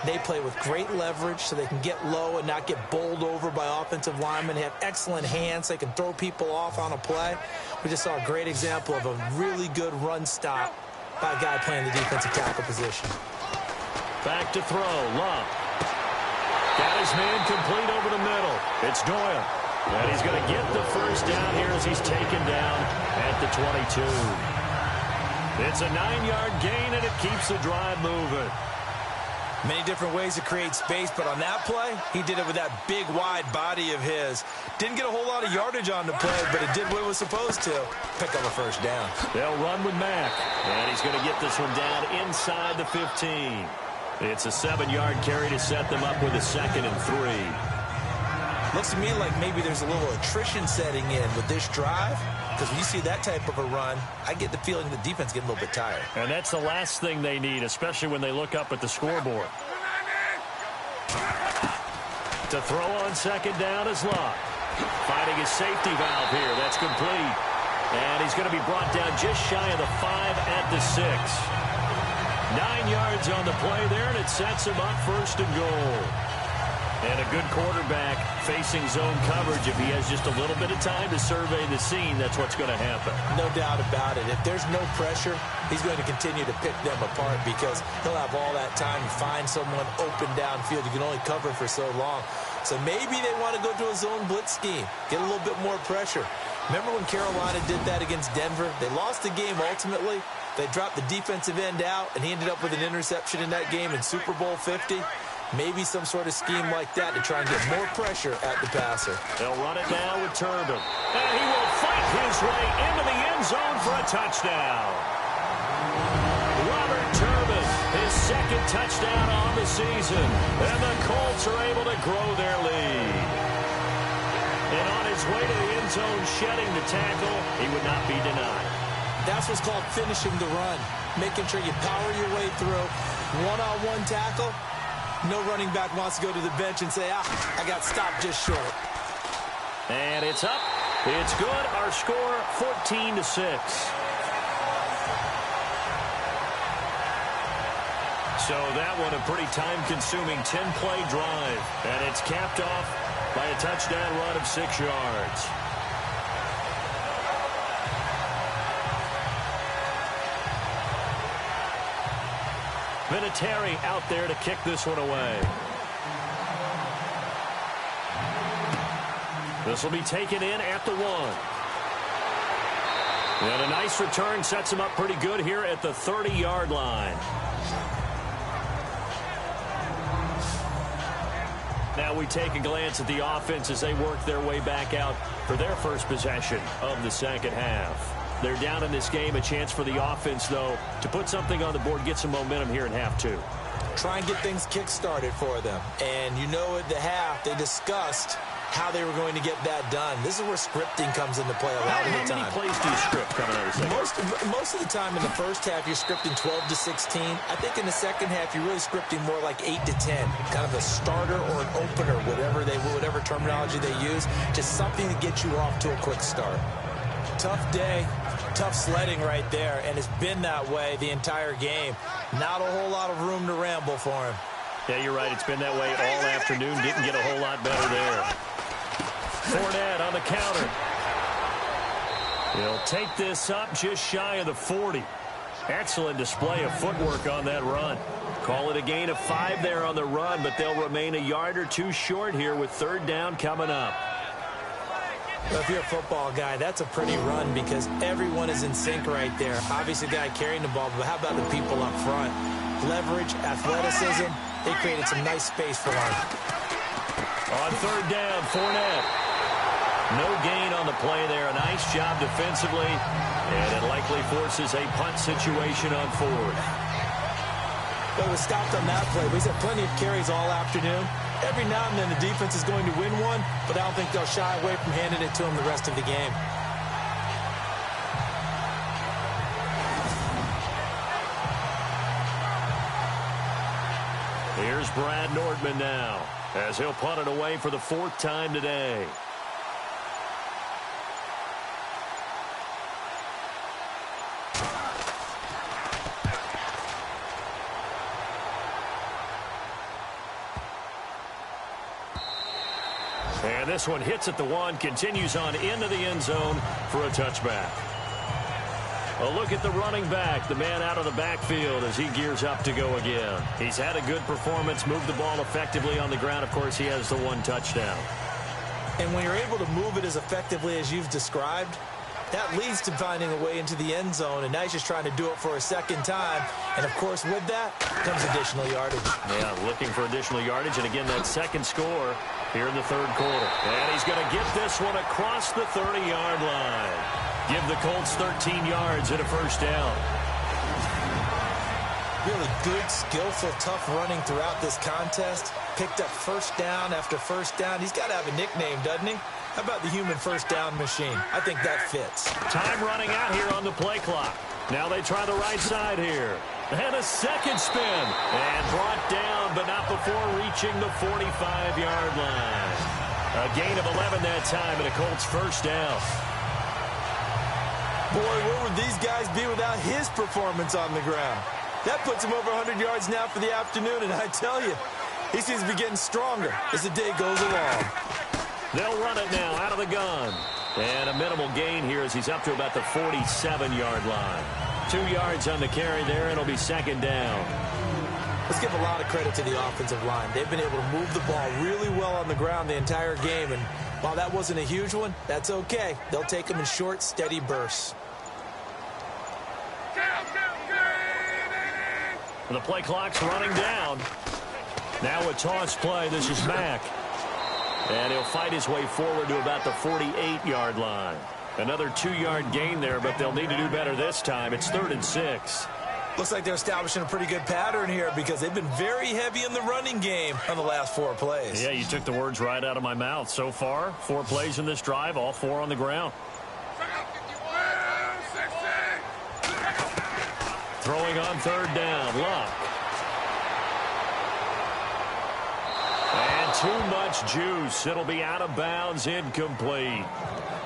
they play with great leverage so they can get low and not get bowled over by offensive linemen. They have excellent hands. They can throw people off on a play. We just saw a great example of a really good run stop by a guy playing the defensive tackle position. Back to throw. Love. Got his man complete over the middle. It's Doyle. And he's going to get the first down here as he's taken down at the 22. It's a 9-yard gain, and it keeps the drive moving. Many different ways to create space, but on that play, he did it with that big, wide body of his. Didn't get a whole lot of yardage on the play, but it did what it was supposed to. Pick up a first down. They'll run with Mack, and he's going to get this one down inside the 15. It's a 7-yard carry to set them up with a 2nd and 3. Looks to me like maybe there's a little attrition setting in with this drive, because when you see that type of a run, I get the feeling the defense getting a little bit tired. And that's the last thing they need, especially when they look up at the scoreboard. To throw on 2nd down is Locke. Finding his safety valve here. That's complete. And he's going to be brought down just shy of the 5 at the 6. 9 yards on the play there, and it sets him up 1st and goal. And a good quarterback facing zone coverage. If he has just a little bit of time to survey the scene, that's what's going to happen. No doubt about it. If there's no pressure, he's going to continue to pick them apart because he'll have all that time to find someone open downfield. You can only cover for so long. So maybe they want to go to a zone blitz scheme, get a little bit more pressure. Remember when Carolina did that against Denver? They lost the game ultimately. They dropped the defensive end out, and he ended up with an interception in that game in Super Bowl 50. Maybe some sort of scheme like that to try and get more pressure at the passer. They'll run it now with Turbin. And he will fight his way into the end zone for a touchdown. Robert Turbin, his 2nd touchdown on the season. And the Colts are able to grow their lead. And on his way to the end zone, shedding the tackle, he would not be denied. That's what's called finishing the run. Making sure you power your way through. One-on-one tackle. No running back wants to go to the bench and say, I got stopped just short. And it's up. It's good. Our score, 14-6. So that one, a pretty time-consuming 10-play drive. And it's capped off by a touchdown run of 6 yards. Vinatieri out there to kick this one away. This will be taken in at the 1. And a nice return sets him up pretty good here at the 30-yard line. Now we take a glance at the offense as they work their way back out for their first possession of the 2nd half. They're down in this game. A chance for the offense, though, to put something on the board, get some momentum here in half 2. Try and get things kick-started for them. And you know at the half, they discussed how they were going to get that done. This is where scripting comes into play a lot of the time. How many plays do you script coming out of the second? Most of the time in the first half, you're scripting 12 to 16. I think in the second half, you're really scripting more like 8 to 10. Kind of a starter or an opener, whatever terminology they use. Just something to get you off to a quick start. Tough day, tough sledding right there, and it's been that way the entire game. Not a whole lot of room to ramble for him. Yeah, you're right. It's been that way all afternoon. Didn't get a whole lot better there. Fournette on the counter. He'll take this up just shy of the 40. Excellent display of footwork on that run. Call it a gain of 5 there on the run, but they'll remain a yard or 2 short here with 3rd down coming up. Well, if you're a football guy, that's a pretty run because everyone is in sync right there. Obviously, the guy carrying the ball, but how about the people up front? Leverage, athleticism, they created some nice space for him. On 3rd down, Fournette. No gain on the play there. A nice job defensively, and it likely forces a punt situation on 4th. But it was stopped on that play. But he's had plenty of carries all afternoon. Every now and then the defense is going to win one, but I don't think they'll shy away from handing it to him the rest of the game. Here's Brad Nordman now, as he'll punt it away for the 4th time today. And this one hits at the 1, continues on into the end zone for a touchback. A look at the running back, the man out of the backfield as he gears up to go again. He's had a good performance, moved the ball effectively on the ground. Of course, he has the 1 touchdown. And when you're able to move it as effectively as you've described, that leads to finding a way into the end zone, and now he's just trying to do it for a 2nd time. And, of course, with that comes additional yardage. Yeah, looking for additional yardage, and again, that 2nd score here in the 3rd quarter. And he's going to get this one across the 30-yard line. Give the Colts 13 yards and a 1st down. Really good, skillful, tough running throughout this contest. Picked up 1st down after 1st down. He's got to have a nickname, doesn't he? How about the human 1st down machine? I think that fits. Time running out here on the play clock. Now they try the right side here. And a 2nd spin. And brought down, but not before reaching the 45-yard line. A gain of 11 that time, and a Colts 1st down. Boy, where would these guys be without his performance on the ground? That puts him over 100 yards now for the afternoon, and I tell you, he seems to be getting stronger as the day goes along. They'll run it now out of the gun. And a minimal gain here as he's up to about the 47-yard line. 2 yards on the carry there, and it'll be 2nd down. Let's give a lot of credit to the offensive line. They've been able to move the ball really well on the ground the entire game, and while that wasn't a huge one, that's okay. They'll take them in short, steady bursts. The play clock's running down. Now a toss play. This is Mack. And he'll fight his way forward to about the 48-yard line. Another 2-yard gain there, but they'll need to do better this time. It's 3rd and 6. Looks like they're establishing a pretty good pattern here because they've been very heavy in the running game on the last 4 plays. Yeah, you took the words right out of my mouth. So far, 4 plays in this drive, all 4 on the ground. Throwing on 3rd down, Luck. And too much juice. It'll be out of bounds, incomplete.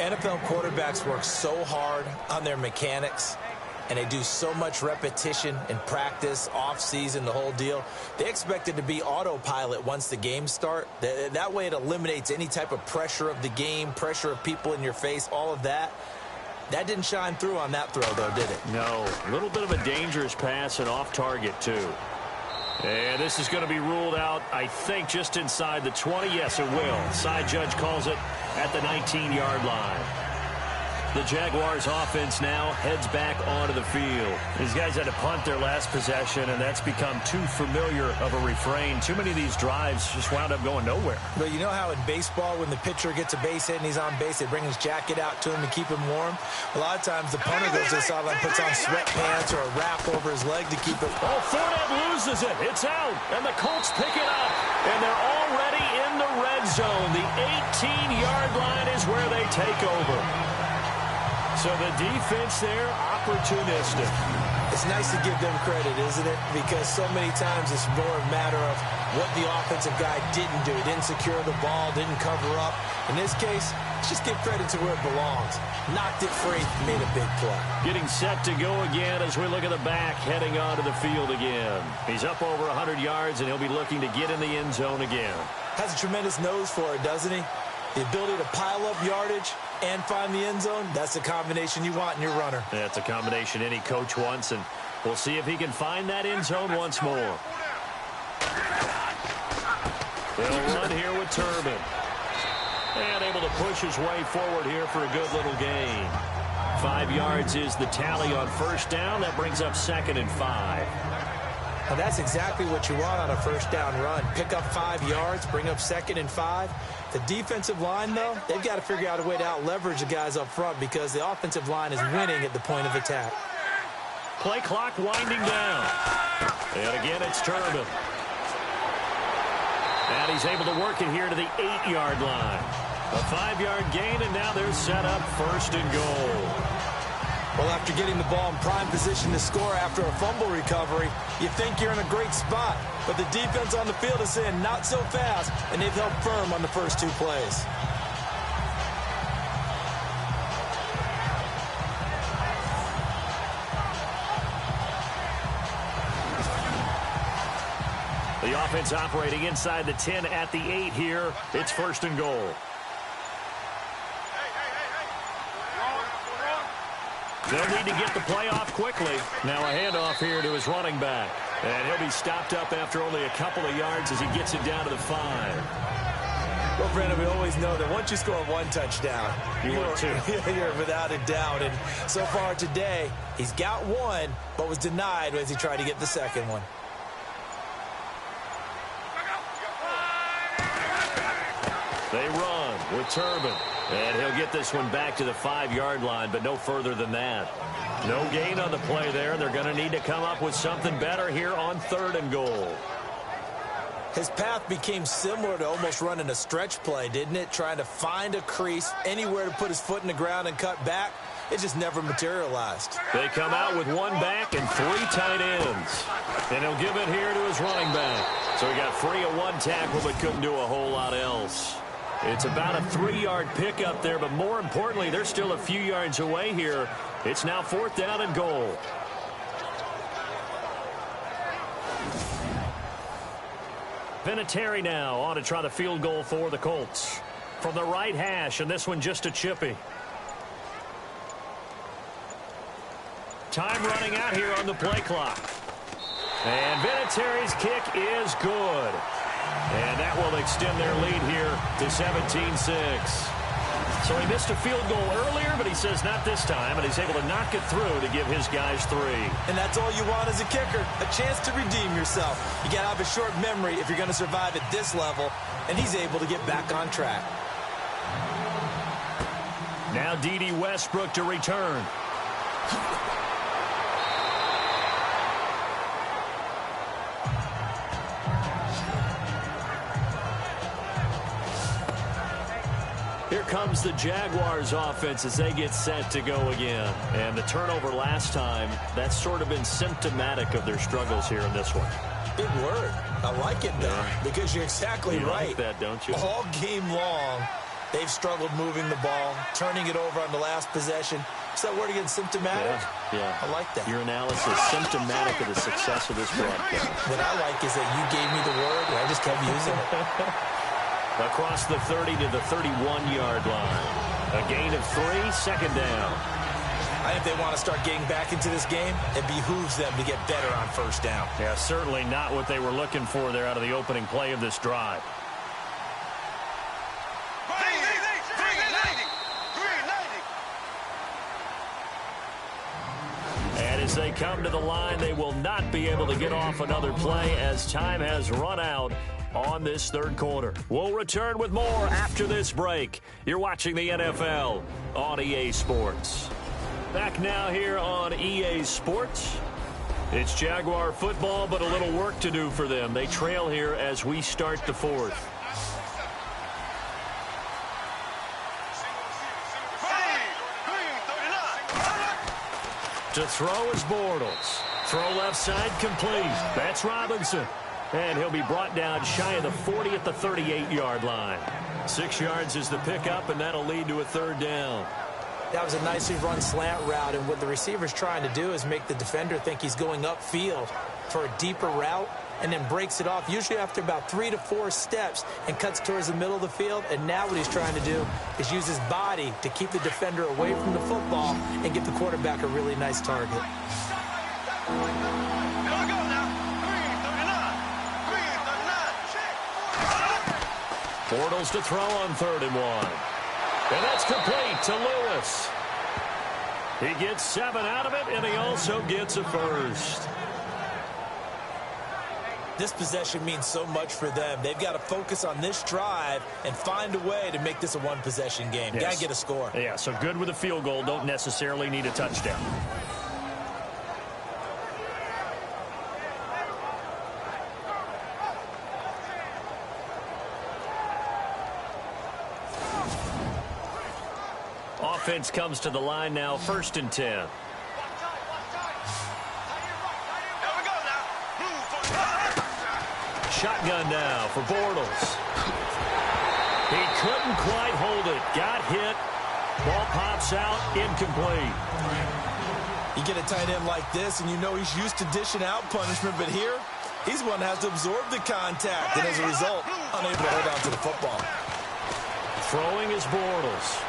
NFL quarterbacks work so hard on their mechanics, and they do so much repetition in practice, off-season, the whole deal. They expect it to be autopilot once the games start. That way it eliminates any type of pressure of the game, pressure of people in your face, all of that. That didn't shine through on that throw, though, did it? No. A little bit of a dangerous pass and off target, too. And this is going to be ruled out, I think, just inside the 20. Yes, it will. Side judge calls it at the 19-yard line. The Jaguars offense now heads back onto the field. These guys had to punt their last possession, and that's become too familiar of a refrain. Too many of these drives just wound up going nowhere. But you know how in baseball, when the pitcher gets a base hit and he's on base, they bring his jacket out to him to keep him warm? A lot of times the punter goes to the sideline, puts on sweatpants or a wrap over his leg to keep it. Oh, Fournette loses it. It's out, and the Colts pick it up, and they're already in the red zone. The 18-yard line is where they take over. So the defense there, opportunistic. It's nice to give them credit, isn't it? Because so many times it's more a matter of what the offensive guy didn't do. He didn't secure the ball, didn't cover up. In this case, let's just give credit to where it belongs. Knocked it free, made a big play. Getting set to go again as we look at the back, heading onto the field again. He's up over 100 yards, and he'll be looking to get in the end zone again. Has a tremendous nose for it, doesn't he? The ability to pile up yardage and find the end zone, that's the combination you want in your runner. That's a combination any coach wants, and we'll see if he can find that end zone once more. They'll run here with Turbin. And able to push his way forward here for a good little gain. 5 yards is the tally on 1st down. That brings up 2nd and 5. Now that's exactly what you want on a 1st down run. Pick up 5 yards, bring up 2nd and 5. The defensive line, though, they've got to figure out a way to out-leverage the guys up front because the offensive line is winning at the point of attack. Play clock winding down. And again, it's Turbin. And he's able to work it here to the 8-yard line. A 5-yard gain, and now they're set up 1st and goal. Well, after getting the ball in prime position to score after a fumble recovery, you think you're in a great spot. But the defense on the field is saying not so fast, and they've held firm on the first 2 plays. The offense operating inside the 10 at the 8 here. It's 1st and goal. They'll need to get the play off quickly. Now a handoff here to his running back. And he'll be stopped up after only a couple of yards as he gets it down to the 5. Well, Brandon, we always know that once you score 1 touchdown, you're without a doubt. And so far today, he's got 1, but was denied as he tried to get the second one. They run with Turbin. And he'll get this one back to the 5-yard line, but no further than that. No gain on the play there. They're going to need to come up with something better here on 3rd and goal. His path became similar to almost running a stretch play, didn't it? Trying to find a crease, anywhere to put his foot in the ground and cut back. It just never materialized. They come out with 1 back and 3 tight ends. And he'll give it here to his running back. So he got free of 1 tackle, but couldn't do a whole lot else. It's about a 3-yard pickup there, but more importantly, they're still a few yards away here. It's now 4th down and goal. Vinatieri now on to try the field goal for the Colts. From the right hash, and this one just a chippy. Time running out here on the play clock. And Vinatieri's kick is good. And that will extend their lead here to 17-6. So he missed a field goal earlier, but he says not this time, and he's able to knock it through to give his guys 3. And that's all you want as a kicker, a chance to redeem yourself. You got to have a short memory if you're going to survive at this level, and he's able to get back on track. Now D.D. Westbrook to return. Here comes the Jaguars offense as they get set to go again. And the turnover last time, that's sort of been symptomatic of their struggles here in this one. Big word. I like it, though, because you're exactly right. You like that, don't you? All game long, they've struggled moving the ball, turning it over on the last possession. Is that word again, symptomatic? Yeah. I like that. Your analysis, symptomatic of the success of this broadcast. What I like is that you gave me the word, and I just kept using it. Across the 30 to the 31-yard line. A gain of 3, 2nd down. I think if they want to start getting back into this game, it behooves them to get better on 1st down. Yeah, certainly not what they were looking for there out of the opening play of this drive. And as they come to the line, they will not be able to get off another play as time has run out on this 3rd quarter. We'll return with more after this break. You're watching the NFL on EA Sports. Back now here on EA Sports. It's Jaguar football, but a little work to do for them. They trail here as we start the 4th. To throw is Bortles. Throw left side complete. That's Robinson. And he'll be brought down shy of the 40 at the 38-yard line. 6 yards is the pickup, and that'll lead to a 3rd down. That was a nicely run slant route, and what the receiver's trying to do is make the defender think he's going upfield for a deeper route, and then breaks it off, usually after about 3 to 4 steps, and cuts towards the middle of the field. And now what he's trying to do is use his body to keep the defender away from the football and give the quarterback a really nice target. Bortles to throw on 3rd and 1. And that's complete to Lewis. He gets 7 out of it, and he also gets a 1st. This possession means so much for them. They've got to focus on this drive and find a way to make this a 1-possession game. Yes. Got to get a score. Yeah, so good with a field goal. Don't necessarily need a touchdown. offense comes to the line now, 1st and 10. Shotgun now for Bortles. He couldn't quite hold it. Got hit. Ball pops out. Incomplete. You get a tight end like this, and you know he's used to dishing out punishment, but here, he's one that has to absorb the contact, and as a result, unable to hold on to the football. Throwing is Bortles.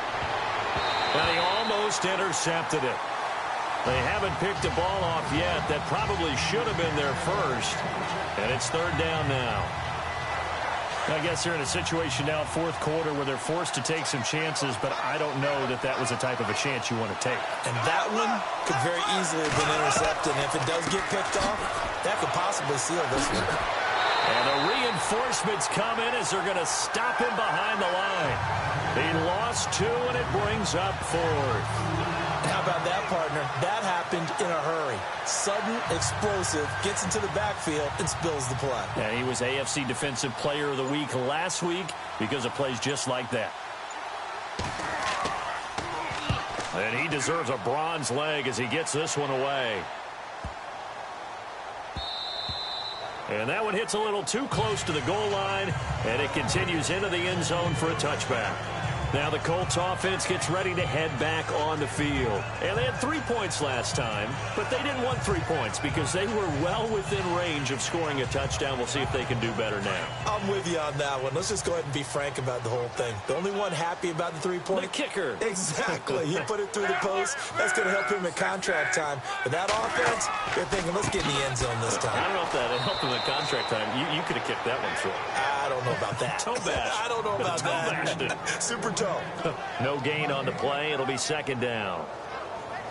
And he almost intercepted it. They haven't picked a ball off yet. That probably should have been their first. And it's 3rd down now. I guess they're in a situation now, 4th quarter, where they're forced to take some chances, but I don't know that that was the type of a chance you want to take. And that one could very easily have been intercepted. And if it does get picked off, that could possibly seal this one. And the reinforcements come in as they're going to stop him behind the line. He lost 2, and it brings up 4th. How about that, partner? That happened in a hurry. Sudden, explosive, gets into the backfield, and spills the play. And he was AFC Defensive Player of the Week last week because of plays just like that. And he deserves a bronze leg as he gets this one away. And that one hits a little too close to the goal line, and it continues into the end zone for a touchback. Now the Colts offense gets ready to head back on the field. And they had 3 points last time, but they didn't want 3 points because they were well within range of scoring a touchdown. We'll see if they can do better now. I'm with you on that one. Let's just go ahead and be frank about the whole thing. The only one happy about the 3-point. The kicker. Exactly. He put it through the post. That's going to help him at contract time. But that offense, they're thinking, let's get in the end zone this time. I don't know if that helped him at contract time. You could have kicked that one short. I don't know about that. Toe bash. I don't know about that. Super toe. No gain on the play. It'll be 2nd down.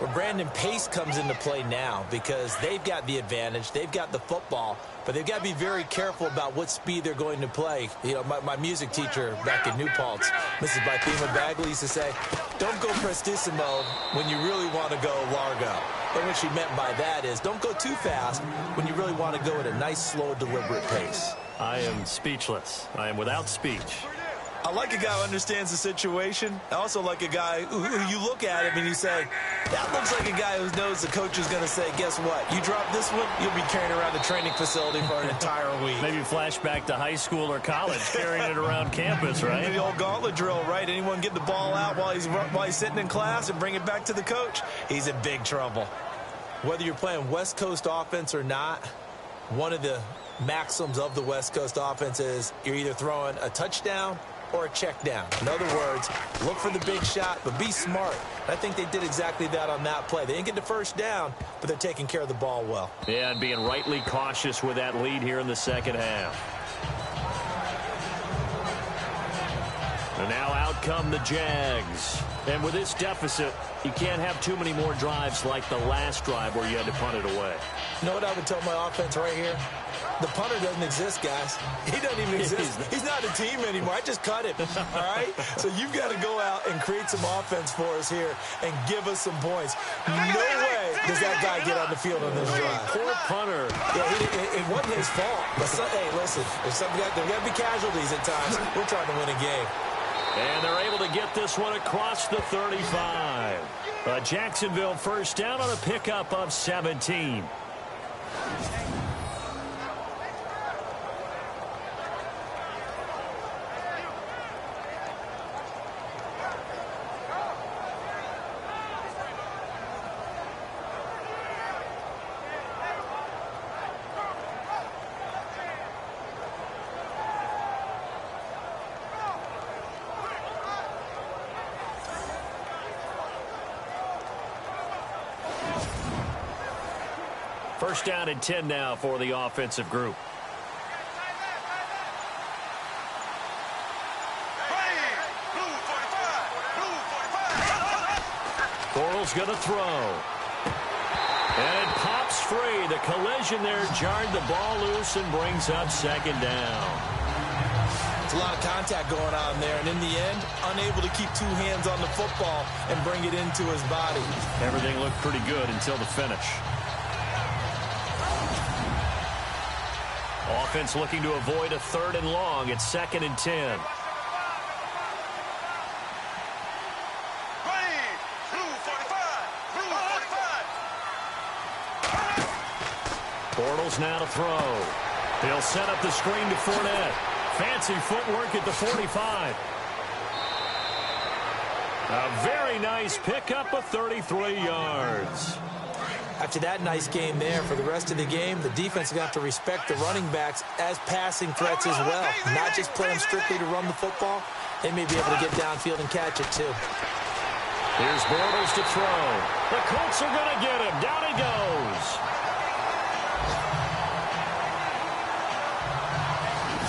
Well, Brandon, pace comes into play now because they've got the advantage. They've got the football, but they've got to be very careful about what speed they're going to play. You know, my music teacher back in New Paltz, Mrs. Bythema Bagley, used to say, don't go prestissimo when you really want to go largo. And what she meant by that is don't go too fast when you really want to go at a nice, slow, deliberate pace. I am speechless. I am without speech. I like a guy who understands the situation. I also like a guy who you look at him and you say, that looks like a guy who knows the coach is going to say, guess what? You drop this one, you'll be carrying around the training facility for an entire week. Maybe flashback to high school or college, carrying it around campus, right? The old gauntlet drill, right? Anyone get the ball out while he's sitting in class and bring it back to the coach? He's in big trouble. Whether you're playing West Coast offense or not, one of the maxims of the West Coast offense is you're either throwing a touchdown or a check down. In other words, look for the big shot, but be smart. I think they did exactly that on that play. They didn't get the first down, but they're taking care of the ball well. Yeah, and being rightly cautious with that lead here in the 2nd half. And now out come the Jags. And with this deficit, you can't have too many more drives like the last drive where you had to punt it away. You know what I would tell my offense right here? The punter doesn't exist, guys. He doesn't even exist. He's not a team anymore. I just cut him, all right? So you've got to go out and create some offense for us here and give us some points. No way does that guy get on the field on this drive. Poor punter. Yeah, it wasn't his fault. But hey, listen, there's got to be casualties at times. We're trying to win a game. And they're able to get this one across the 35. Jacksonville first down on a pickup of 17. First down and 10 now for the offensive group. Bortles going to throw. And it pops free. The collision there jarred the ball loose and brings up 2nd down. It's a lot of contact going on there, and in the end, unable to keep 2 hands on the football and bring it into his body. Everything looked pretty good until the finish. Offense looking to avoid a 3rd and long. It's 2nd and 10. Bortles now to throw. He'll set up the screen to Fournette. Fancy footwork at the 45. A very nice pickup of 33 yards. After that nice game there, for the rest of the game, the defense is going to have to respect the running backs as passing threats as well. Not just play them strictly to run the football. They may be able to get downfield and catch it, too. Here's Bortles to throw. The Colts are going to get him. Down he goes.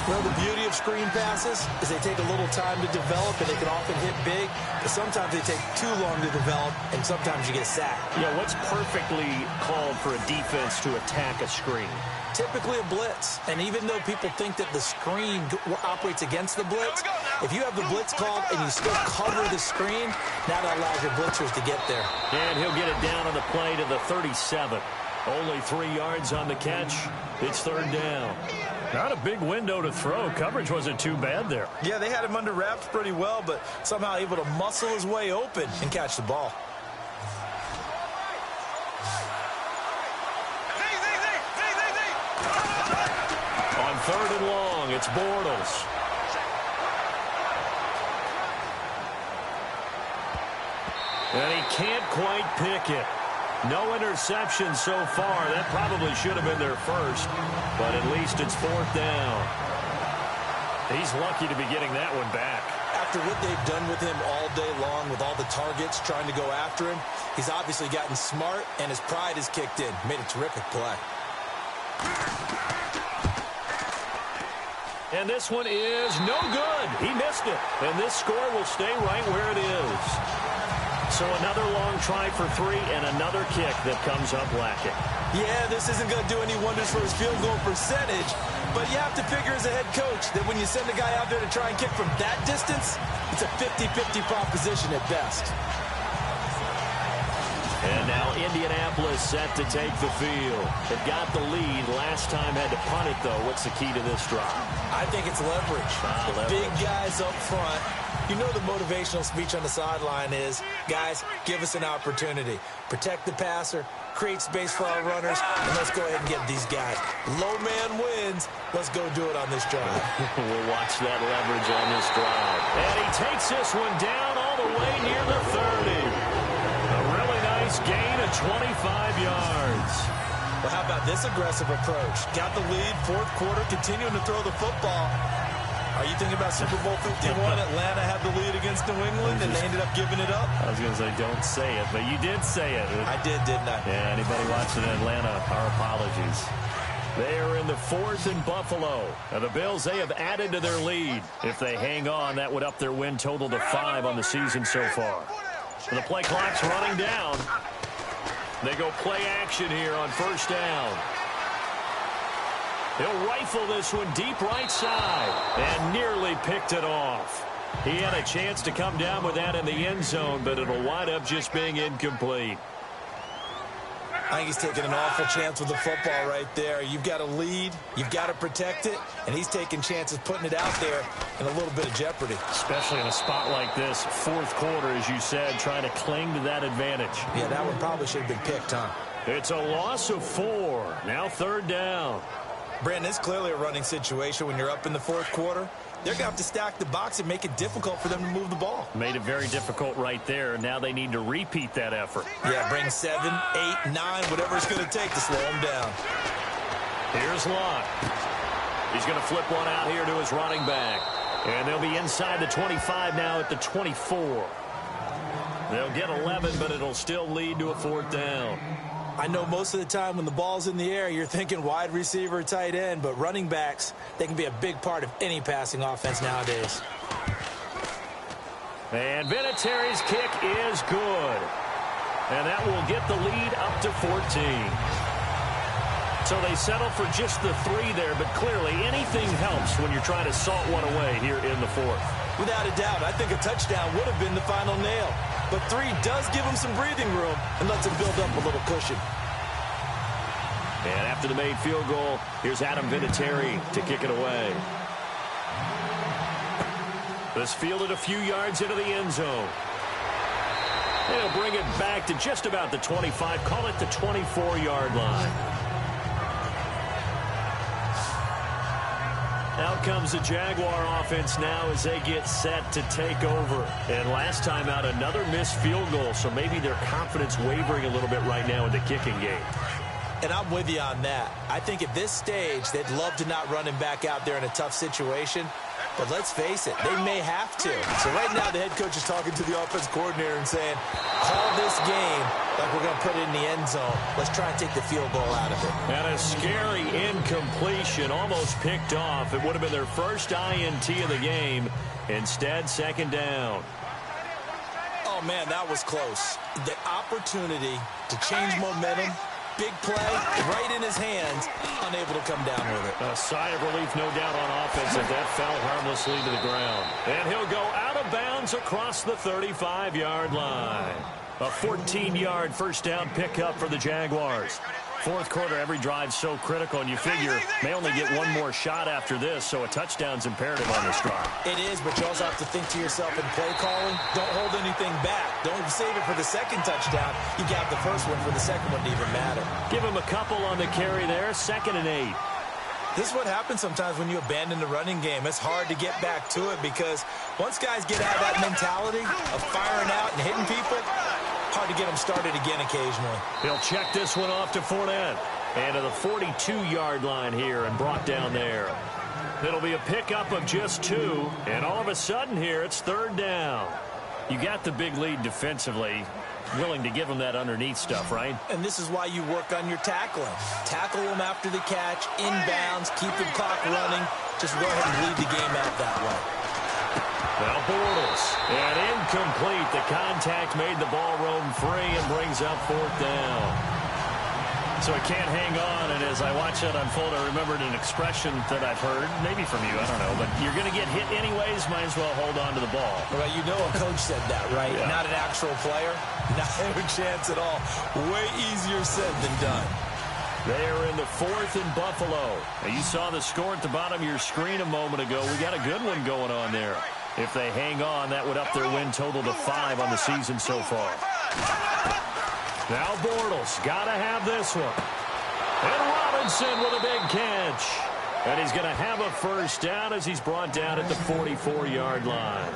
Well, the beauty of screen passes is they take a little time to develop, and they can often hit big, but sometimes they take too long to develop, and sometimes you get sacked. Yeah, what's perfectly called for a defense to attack a screen? Typically a blitz, and even though people think that the screen operates against the blitz, if you have the blitz called and you still cover the screen, now that allows your blitzers to get there. And he'll get it down on the play to the 37. Only 3 yards on the catch. It's third down. Not a big window to throw. Coverage wasn't too bad there. Yeah, they had him under wraps pretty well, but somehow able to muscle his way open and catch the ball. On third and long, it's Bortles. And he can't quite pick it. No interception so far. That probably should have been their first, but at least it's fourth down. He's lucky to be getting that one back. After what they've done with him all day long, with all the targets trying to go after him, he's obviously gotten smart, and his pride has kicked in. Made a terrific play. And this one is no good. He missed it. And this score will stay right where it is. So another long try for 3 and another kick that comes up lacking. Yeah, this isn't going to do any wonders for his field goal percentage, but you have to figure as a head coach that when you send a guy out there to try and kick from that distance, it's a 50-50 proposition at best. And now Indianapolis set to take the field. It got the lead. Last time had to punt it, though. What's the key to this drive? I think it's leverage. The big guys up front. You know the motivational speech on the sideline is, guys, give us an opportunity. Protect the passer, create space for our runners, and let's go ahead and get these guys. Low man wins. Let's go do it on this drive. We'll watch that leverage on this drive. And he takes this one down all the way near the 30. A really nice gain of 25 yards. Well, how about this aggressive approach? Got the lead, fourth quarter, continuing to throw the football. Are you thinking about Super Bowl 51? Atlanta had the lead against New England, and they ended up giving it up? I was going to say, don't say it, but you did say it. I did, didn't I? Yeah, anybody watching Atlanta, our apologies. They are in the 4th in Buffalo. And the Bills, they have added to their lead. If they hang on, that would up their win total to 5 on the season so far. And the play clock's running down. They go play action here on first down. He'll rifle this one deep right side and nearly picked it off. He had a chance to come down with that in the end zone, but it'll wind up just being incomplete. I think he's taking an awful chance with the football right there. You've got a lead, you've got to protect it, and he's taking chances putting it out there in a little bit of jeopardy. Especially in a spot like this, fourth quarter, as you said, trying to cling to that advantage. Yeah, that one probably should have been picked, huh? It's a loss of 4. Now third down. Brandon, it's clearly a running situation when you're up in the fourth quarter. They're going to have to stack the box and make it difficult for them to move the ball. Made it very difficult right there. Now they need to repeat that effort. Yeah, bring 7, 8, 9, whatever it's going to take to slow them down. Here's Locke. He's going to flip one out here to his running back. And they'll be inside the 25 now at the 24. They'll get 11, but it'll still lead to a fourth down. I know most of the time when the ball's in the air, you're thinking wide receiver, tight end, but running backs, they can be a big part of any passing offense nowadays. And Vinatieri's kick is good. And that will get the lead up to 14. So they settle for just the 3 there, but clearly anything helps when you're trying to salt one away here in the fourth. Without a doubt, I think a touchdown would have been the final nail. But 3 does give him some breathing room and lets him build up a little cushion. And after the made field goal, here's Adam Vinatieri to kick it away. This fielded a few yards into the end zone. They'll bring it back to just about the 25, call it the 24-yard line. Out comes the Jaguar offense now as they get set to take over. And last time out, another missed field goal, so maybe their confidence wavering a little bit right now in the kicking game. And I'm with you on that. I think at this stage, they'd love to not run him back out there in a tough situation. But let's face it, they may have to. So right now, the head coach is talking to the offense coordinator and saying, call this game like we're going to put it in the end zone. Let's try and take the field goal out of it. And a scary incompletion, almost picked off. It would have been their first INT of the game. Instead, second down. Oh, man, that was close. The opportunity to change momentum, big play, right in his hands, unable to come down with it. A sigh of relief, no doubt, on offense as that fell harmlessly to the ground. And he'll go out of bounds across the 35-yard line. A 14-yard first down pickup for the Jaguars. Fourth quarter, every drive so critical, and you figure may only get one more shot after this, so a touchdown's imperative on this drive. It is, but you also have to think to yourself in play calling, don't hold anything back. Don't save it for the second touchdown. You got the first one for the second one to even matter. Give him a couple on the carry there, 2nd and 8. This is what happens sometimes when you abandon the running game. It's hard to get back to it because once guys get out of that mentality of firing out and hitting people, hard to get them started again occasionally. He'll check this one off to Fournette. And to the 42-yard line here and brought down there. It'll be a pickup of just 2. And all of a sudden here, it's 3rd down. You got the big lead defensively. Willing to give them that underneath stuff, right? And this is why you work on your tackling. Tackle them after the catch, inbounds, keep the clock running. Just go ahead and lead the game out that way. Now Bortles. And incomplete. The contact made the ball roam free and brings up 4th down. So it can't hang on, and as I watch that unfold, I remembered an expression that I've heard, maybe from you, I don't know, but you're going to get hit anyways, might as well hold on to the ball. Well, you know a coach said that, right? Yeah. Not an actual player. Not a chance at all. Way easier said than done. They are in the 4th in Buffalo. Now, you saw the score at the bottom of your screen a moment ago. We got a good one going on there. If they hang on, that would up their win total to 5 on the season so far. Now Bortles, got to have this one. And Robinson with a big catch. And he's going to have a first down as he's brought down at the 44-yard line.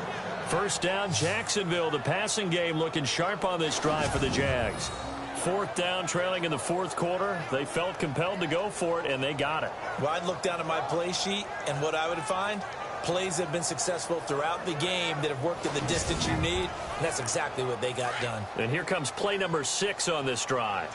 First down, Jacksonville. The passing game looking sharp on this drive for the Jags. 4th down, trailing in the 4th quarter. They felt compelled to go for it, and they got it. Well, I'd look down at my play sheet, and what I would find, plays have been successful throughout the game that have worked in the distance you need, and that's exactly what they got done. And here comes play number 6 on this drive.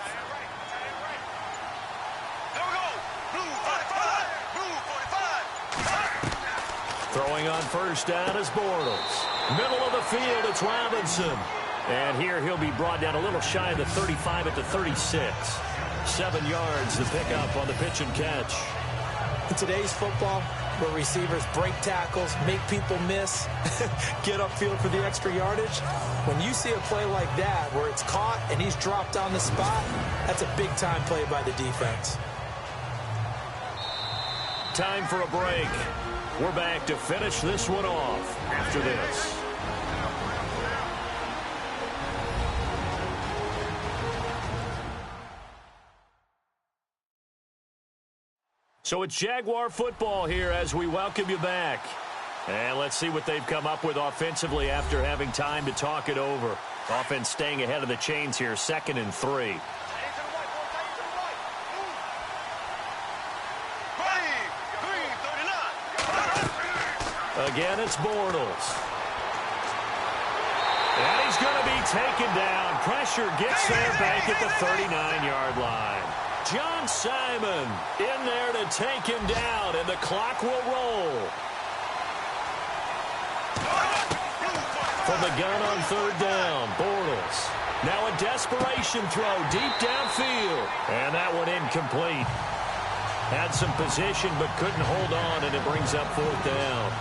Throwing on first down is Bortles. Middle of the field, it's Robinson. And here he'll be brought down a little shy of the 35 at the 36. 7 yards, the pickup on the pitch and catch. In today's football, where receivers break tackles, make people miss, get upfield for the extra yardage, when you see a play like that where it's caught and he's dropped on the spot, that's a big-time play by the defense. Time for a break. We're back to finish this one off after this. So it's Jaguar football here as we welcome you back. And let's see what they've come up with offensively after having time to talk it over. Offense staying ahead of the chains here, 2nd and 3. Again, it's Bortles. And he's going to be taken down. Pressure gets there back at the 39-yard line. John Simon in there to take him down, and the clock will roll. From the gun on 3rd down, Bortles. Now a desperation throw deep downfield. And that one incomplete. Had some position but couldn't hold on, and it brings up 4th down.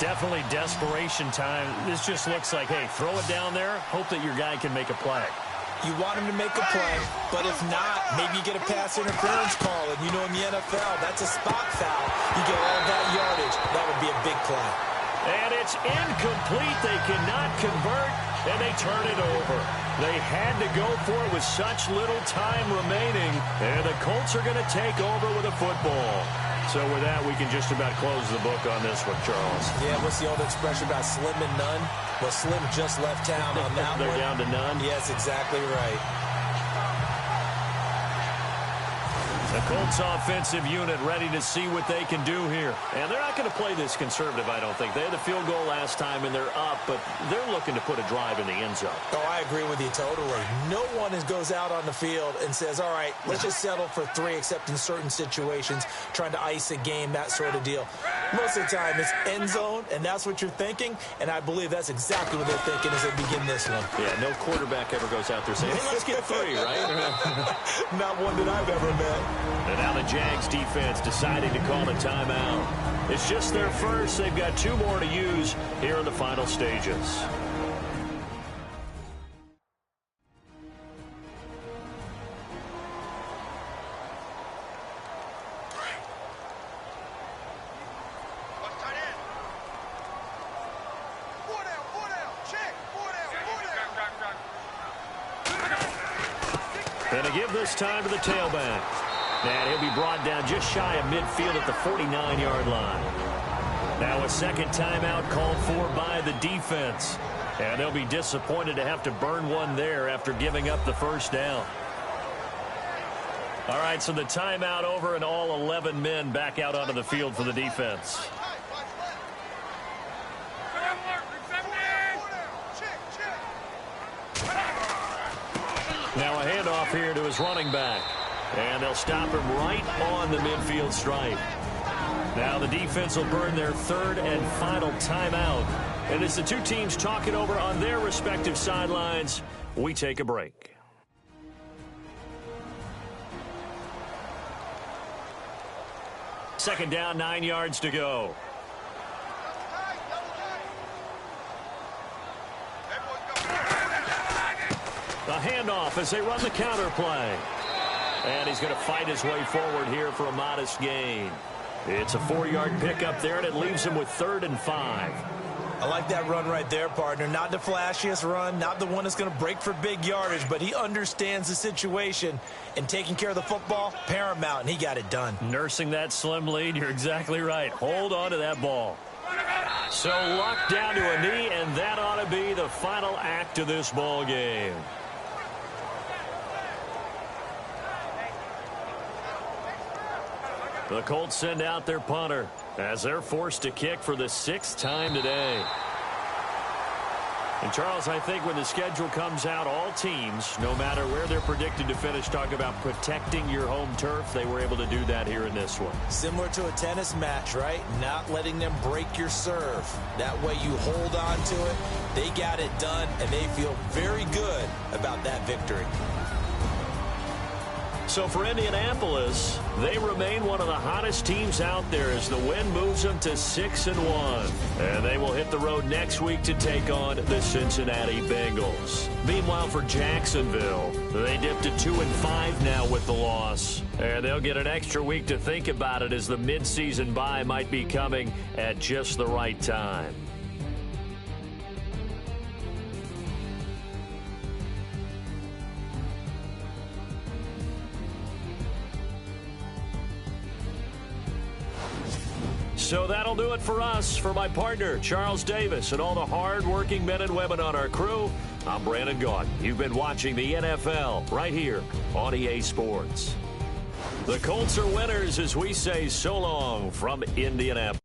Definitely desperation time. This just looks like, hey, throw it down there, hope that your guy can make a play. You want him to make a play, but if not, maybe you get a pass interference call, and you know in the NFL, that's a spot foul. You get all that yardage. That would be a big play. And it's incomplete. They cannot convert, and they turn it over. They had to go for it with such little time remaining, and the Colts are going to take over with a football. So with that, we can just about close the book on this one, Charles. Yeah, what's the old expression about slim and none? Well, Slim just left town on that They're one. down to none? Yes, exactly right. The Colts offensive unit ready to see what they can do here. And they're not going to play this conservative, I don't think. They had the field goal last time, and they're up, but they're looking to put a drive in the end zone. Oh, I agree with you totally. No one goes out on the field and says, all right, let's just settle for 3, except in certain situations, trying to ice a game, that sort of deal. Most of the time, it's end zone, and that's what you're thinking, and I believe that's exactly what they're thinking as they begin this one. Yeah, no quarterback ever goes out there saying, hey, let's get 3, right? Not one that I've ever met. And now the Jags defense deciding to call a timeout. It's just their first. They've got 2 more to use here in the final stages. And to give this time to the tailback. And he'll be brought down just shy of midfield at the 49-yard line. Now a second timeout called for by the defense. And they'll be disappointed to have to burn one there after giving up the first down. All right, so the timeout over and all 11 men back out onto the field for the defense. Now a handoff here to his running back. And they'll stop him right on the midfield stripe. Now the defense will burn their 3rd and final timeout. And as the 2 teams talk it over on their respective sidelines, we take a break. Second down, 9 yards to go. A handoff as they run the counter play. And he's going to fight his way forward here for a modest gain. It's a 4-yard pickup there, and it leaves him with 3rd and 5. I like that run right there, partner. Not the flashiest run, not the one that's going to break for big yardage, but he understands the situation, and taking care of the football, paramount, and he got it done. Nursing that slim lead, you're exactly right. Hold on to that ball. So locked down to a knee, and that ought to be the final act of this ball game. The Colts send out their punter as they're forced to kick for the 6th time today. And, Charles, I think when the schedule comes out, all teams, no matter where they're predicted to finish, talk about protecting your home turf. They were able to do that here in this one. Similar to a tennis match, right? Not letting them break your serve. That way you hold on to it. They got it done, and they feel very good about that victory. So for Indianapolis, they remain one of the hottest teams out there as the win moves them to 6-1. And they will hit the road next week to take on the Cincinnati Bengals. Meanwhile, for Jacksonville, they dipped to 2-5 now with the loss. And they'll get an extra week to think about it as the midseason bye might be coming at just the right time. So that'll do it for us. For my partner, Charles Davis, and all the hard-working men and women on our crew, I'm Brandon Gaudin. You've been watching the NFL right here on EA Sports. The Colts are winners as we say so long from Indianapolis.